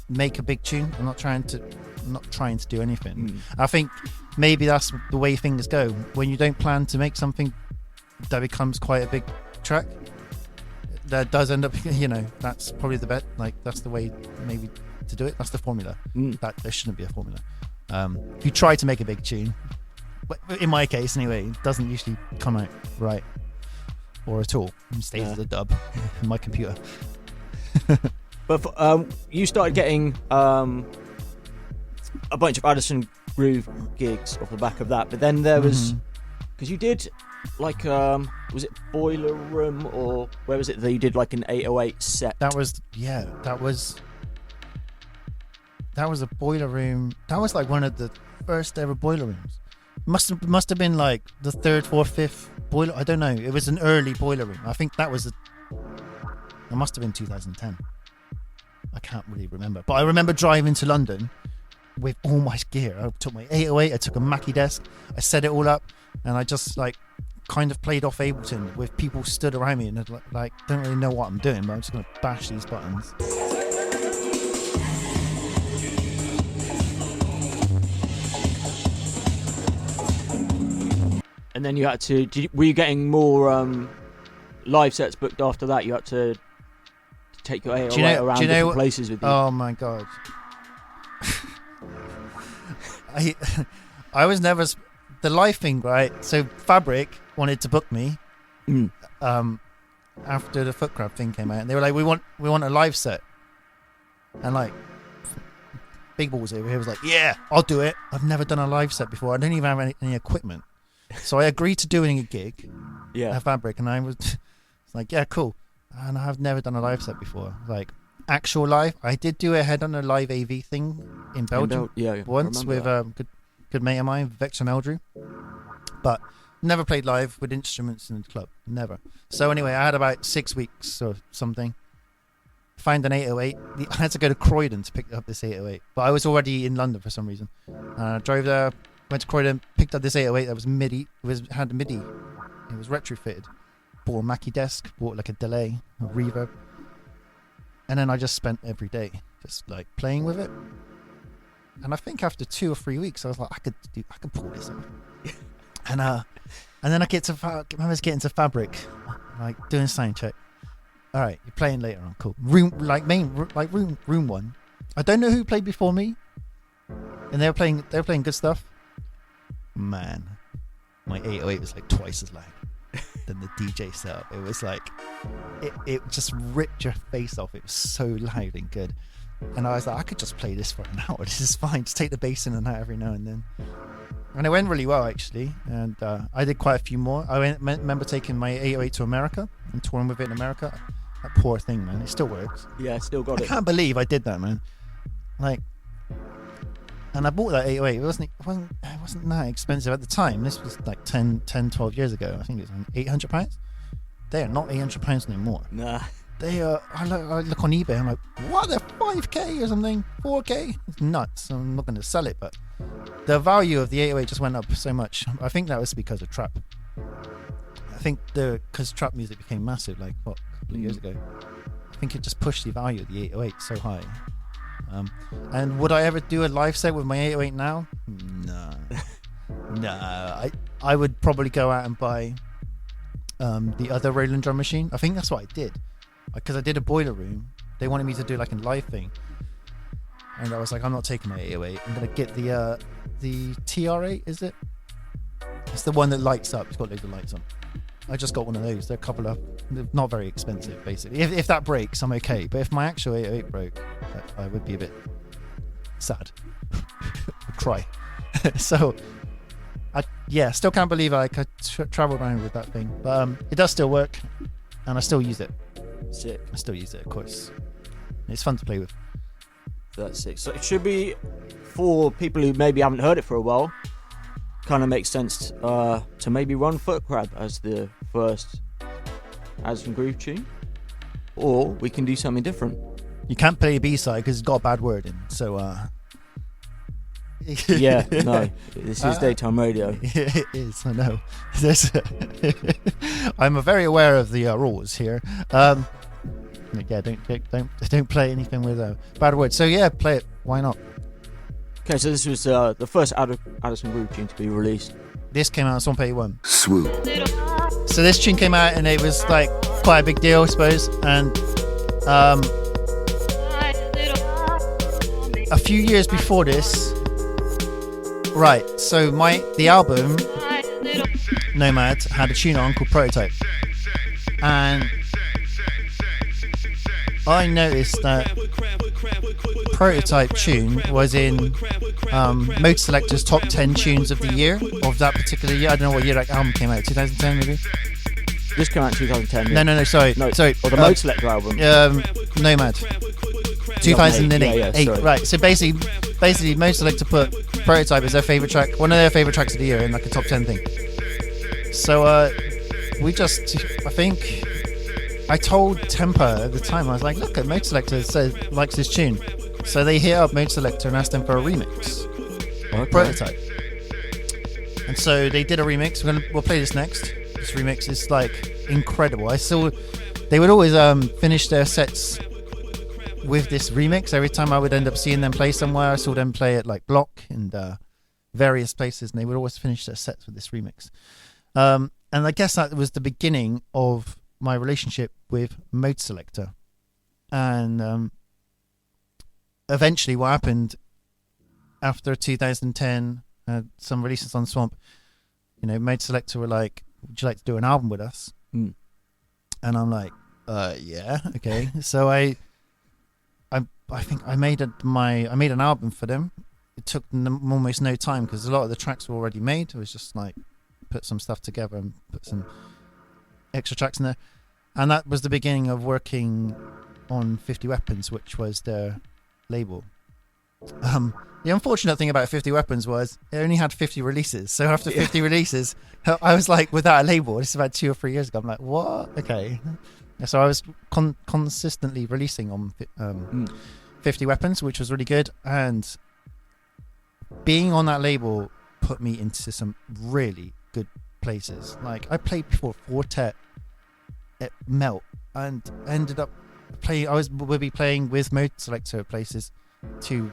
[SPEAKER 2] make a big tune. I'm not trying to do anything. I think maybe that's the way things go. When you don't plan to make something that becomes quite a big track, that does end up, that's probably the bet. Like, that's the way maybe to do it. That's the formula. That there shouldn't be a formula. If you try to make a big tune, but in my case anyway, it doesn't usually come out right or at all. It stays as a dub in my computer.
[SPEAKER 1] But you started getting a bunch of Addison Groove gigs off the back of that. But then there was, because you did like, was it Boiler Room, or where was it that you did like an 808 set?
[SPEAKER 2] That was a Boiler Room. That was like one of the first ever Boiler Rooms. Must have been like the 3rd, 4th, 5th Boiler. I don't know. It was an early Boiler Room. I think that was it must have been 2010. I can't really remember, but I remember driving to London with all my gear. I took my 808, I took a Mackie desk, I set it all up, and I just like kind of played off Ableton with people stood around me and like don't really know what I'm doing, but I'm just gonna bash these buttons.
[SPEAKER 1] And then you had to. Were you getting more live sets booked after that? You had to take your 808 around different places with you.
[SPEAKER 2] Oh my god! I was never the live thing, right? So Fabric wanted to book me after the Footcrab thing came out, and they were like, "We want a live set," and like Big Balls over here was like, "Yeah, I'll do it. I've never done a live set before. I don't even have any equipment." So I agreed to doing a gig at Fabric, and I was like, yeah, cool. And I've never done a live set before, like actual live. I did do a Headhunter live AV thing in Belgium once with a good mate of mine, Vector Meldrew, but never played live with instruments in the club, never. So anyway, I had about 6 weeks or something, found an 808. I had to go to Croydon to pick up this 808, but I was already in London for some reason. Drove there, went to Croydon, picked up this 808 that was MIDI. Had MIDI. It was retrofitted. Bought a Mackie desk, bought like a delay, a reverb, and then I just spent every day just like playing with it. And I think after 2 or 3 weeks, I was like, I could pull this off. And then I remember getting to Fabric, like doing sound check. All right, you're playing later on, cool. Room one. I don't know who played before me, and they were playing good stuff. Man, my 808 was like twice as loud than the DJ setup. It was like it just ripped your face off. It was so loud and good. And I was like, I could just play this for an hour. This is fine. Just take the bass in and out every now and then. And it went really well, actually. And I did quite a few more. I remember taking my 808 to America and touring with it in America. That poor thing, man. It still works.
[SPEAKER 1] Yeah, still got it.
[SPEAKER 2] I can't believe I did that, man. Like, and I bought that 808. It wasn't that expensive at the time. This was like 10, 12 years ago. I think it was £800. They are not £800 anymore.
[SPEAKER 1] Nah.
[SPEAKER 2] They are. I look on eBay. I'm like, what? They're 5k or something, 4k. It's nuts. I'm not going to sell it, but the value of the 808 just went up so much. I think that was because of trap. I think because trap music became massive, like a couple of years ago. I think it just pushed the value of the 808 so high. And would I ever do a live set with my 808 now? No. I would probably go out and buy the other Roland drum machine. I think that's what I did. Because I did a boiler room, they wanted me to do like a live thing, and I was like, I'm not taking my 808. I'm gonna get the TR8. Is it? It's the one that lights up. It's got loads of lights on. I just got one of those. They're a couple of, not very expensive, basically. If that breaks, I'm okay. But if my actual 808 broke, I would be a bit sad. I'd cry. So, I still can't believe I could travel around with that thing. But it does still work, and I still use it.
[SPEAKER 1] Sick.
[SPEAKER 2] I still use it, of course. It's fun to play with.
[SPEAKER 1] That's sick. So it should be, for people who maybe haven't heard it for a while, kind of makes sense to maybe run Foot Crab as the first Addison Groove tune, or we can do something different.
[SPEAKER 2] You can't play a B-side because it's got a bad word in. So,
[SPEAKER 1] yeah, no, this is daytime radio.
[SPEAKER 2] It is, I know. I'm very aware of the rules here. Yeah, don't play anything with a bad word. So yeah, play it. Why not?
[SPEAKER 1] Okay, so this was the first Addison Groove tune to be released.
[SPEAKER 2] This came out on Swamp 81.
[SPEAKER 3] Swoop.
[SPEAKER 2] So this tune came out and it was like quite a big deal, I suppose. And a few years before this, right? So the album Nomad had a tune on called Prototype, and I noticed that Prototype tune was in Mode Selector's top 10 tunes of the year of that particular year. I don't know what year that album came out. 2010 maybe.
[SPEAKER 1] This came out in 2010. Yeah.
[SPEAKER 2] No. Sorry.
[SPEAKER 1] Or the Mode Selector album.
[SPEAKER 2] Nomad. 2008.
[SPEAKER 1] Yeah,
[SPEAKER 2] right. So basically, Mode Selector put Prototype as their favorite track, one of their favorite tracks of the year, in like a top 10 thing. So I think I told Tempa at the time, I was like, look, Mode Selector likes this tune. So they hit up Mode Selector and asked them for a remix of Prototype. And so they did a remix. We'll play this next. This remix is like incredible. They would always finish their sets with this remix. Every time I would end up seeing them play somewhere, I saw them play at like Block and various places, and they would always finish their sets with this remix. And I guess that was the beginning of my relationship with Mode Selector. And eventually what happened after 2010, some releases on Swamp, Mode Selector were like, would you like to do an album with us? And I'm like, yeah, okay. So I think I made an album for them. It took them almost no time because a lot of the tracks were already made. It was just like put some stuff together and put some extra tracks in there. And that was the beginning of working on 50 Weapons, which was their label. The unfortunate thing about 50 Weapons was it only had 50 releases. So after 50 releases, I was like, without a label, this is about 2 or 3 years ago. I'm like, what? Okay. So I was consistently releasing on 50 Weapons, which was really good, and being on that label put me into some really good places. Like I played before Quartet at Melt and ended up playing. Would be playing with Mode Selector at places to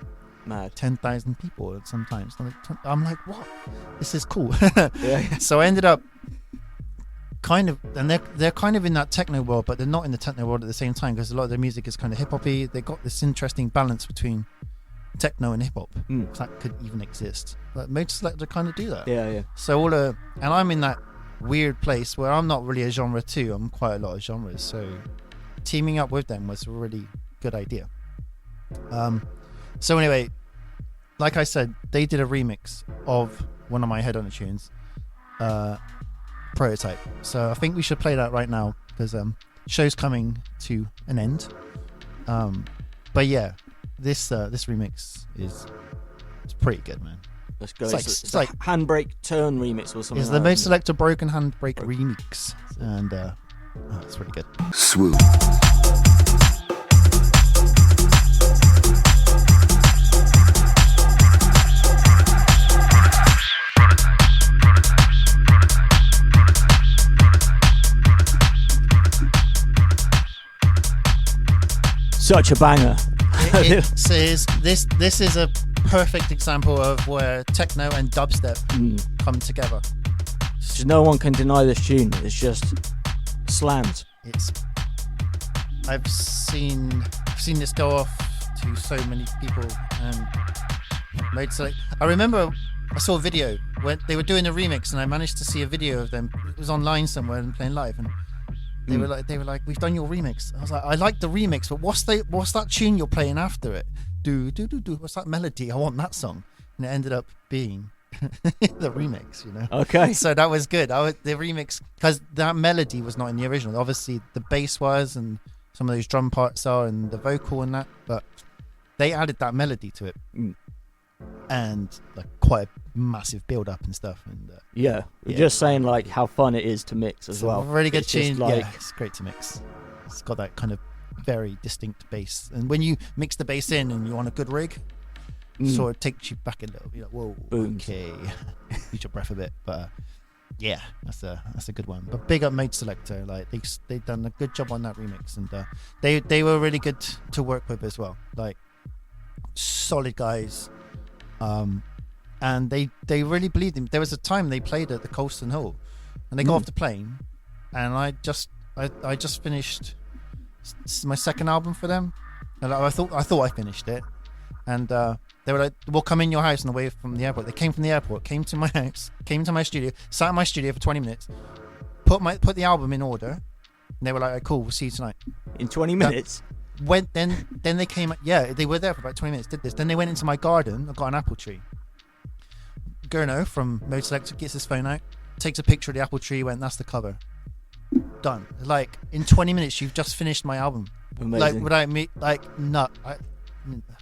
[SPEAKER 2] 10,000 people sometimes. I'm like, what? This is cool.
[SPEAKER 1] Yeah.
[SPEAKER 2] So I ended up kind of, and they're kind of in that techno world, but they're not in the techno world at the same time, because a lot of their music is kind of hip hoppy. They got this interesting balance between techno and hip hop. If that could even exist. But Mode Selector kind of do that.
[SPEAKER 1] Yeah.
[SPEAKER 2] So and I'm in that weird place where I'm not really a genre too. I'm quite a lot of genres. So teaming up with them was a really good idea. So anyway, like I said, they did a remix of one of my Headhunter tunes, Prototype. So I think we should play that right now, because show's coming to an end. But yeah, this remix is pretty good, man.
[SPEAKER 1] Let's go.
[SPEAKER 2] It's like
[SPEAKER 1] Handbrake Turn remix or something.
[SPEAKER 2] It's the Mode Selector Broken Handbrake remix, and it's pretty good.
[SPEAKER 3] Swoop.
[SPEAKER 1] Such a banger.
[SPEAKER 2] This is a perfect example of where techno and dubstep come together.
[SPEAKER 1] So no one can deny this tune. It's just slams.
[SPEAKER 2] I've seen this go off to so many people, and I remember I saw a video when they were doing a remix, and I managed to see a video of them. It was online somewhere and playing live, and they were like, we've done your remix. I was like, I like the remix, but what's that tune you're playing after it? Do. What's that melody? I want that song. And it ended up being the remix, you know.
[SPEAKER 1] Okay.
[SPEAKER 2] So that was good. The remix, because that melody was not in the original. Obviously, the bass was, and some of those drum parts are, and the vocal and that. But they added that melody to it, and like quite a massive build up and stuff. And
[SPEAKER 1] you're just saying like how fun it is to mix as well.
[SPEAKER 2] Really good tune.
[SPEAKER 1] Like...
[SPEAKER 2] Yeah, it's great to mix. It's got that kind of very distinct bass, and when you mix the bass in and you're on a good rig, sort of takes you back a little. You're like, whoa,
[SPEAKER 1] boom.
[SPEAKER 2] Okay, use your breath a bit, but yeah, that's a good one. But big up Mode Selector, like they done a good job on that remix, and they were really good to work with as well. Like solid guys, and they really believed him. There was a time they played at the Colston Hall, and they got off the plane, and I just finished my second album for them, and I thought I finished it, and they were like, we'll come in your house on the way from the airport. They came from the airport, came to my house, came to my studio, sat in my studio for 20 minutes, put the album in order, and they were like, right, cool, we'll see you tonight.
[SPEAKER 1] In 20 minutes?
[SPEAKER 2] Then they came, they were there for about 20 minutes, did this. Then they went into my garden, I got an apple tree. Gurno from Mode Selector gets his phone out, takes a picture of the apple tree, went, that's the cover. Done. Like in 20 minutes you've just finished my album.
[SPEAKER 1] Amazing.
[SPEAKER 2] Like without me, like I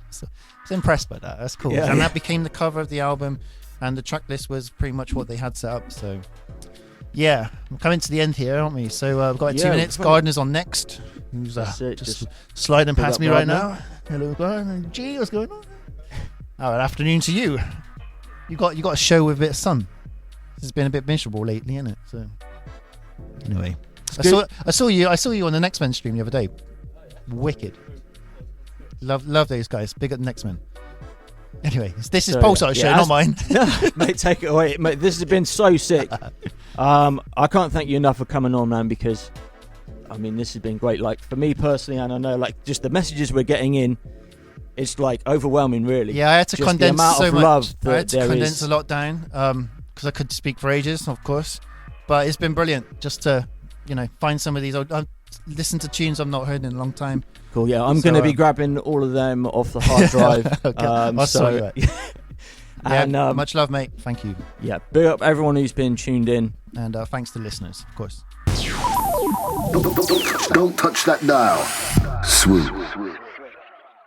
[SPEAKER 2] was impressed by that. That's cool. And that became the cover of the album, and the track list was pretty much what they had set up. So yeah, I'm coming to the end here, aren't we? So we've got 2 minutes. Gardener's on next, who's just sliding past me right now. Hello Gardener. Gee, what's going on? Good afternoon to you. You got a show with a bit of sun. It's been a bit miserable lately, isn't it? So anyway, I saw you on the Next Men stream the other day. Wicked. Love those guys. Big at the Next Men. Anyway, this is Pulsar show, not mine.
[SPEAKER 1] No, mate, take it away. Mate, this has been so sick. I can't thank you enough for coming on, man, because I mean this has been great. Like for me personally, and I know like just the messages we're getting in, it's like overwhelming, really.
[SPEAKER 2] Yeah, I had to
[SPEAKER 1] just
[SPEAKER 2] condense
[SPEAKER 1] the amount
[SPEAKER 2] so
[SPEAKER 1] of
[SPEAKER 2] much.
[SPEAKER 1] love that
[SPEAKER 2] I had to condense
[SPEAKER 1] is.
[SPEAKER 2] a lot down because I could speak for ages, of course. But it's been brilliant just to find some of these. I've listened to tunes I've not heard in a long time.
[SPEAKER 1] Cool, yeah. I'm going to be grabbing all of them off the hard drive.
[SPEAKER 2] Okay. I'll sort you out.
[SPEAKER 1] And
[SPEAKER 2] much love, mate. Thank you.
[SPEAKER 1] Yeah, big up everyone who's been tuned in.
[SPEAKER 2] And thanks to listeners, of course.
[SPEAKER 3] Don't touch that dial. Swoop.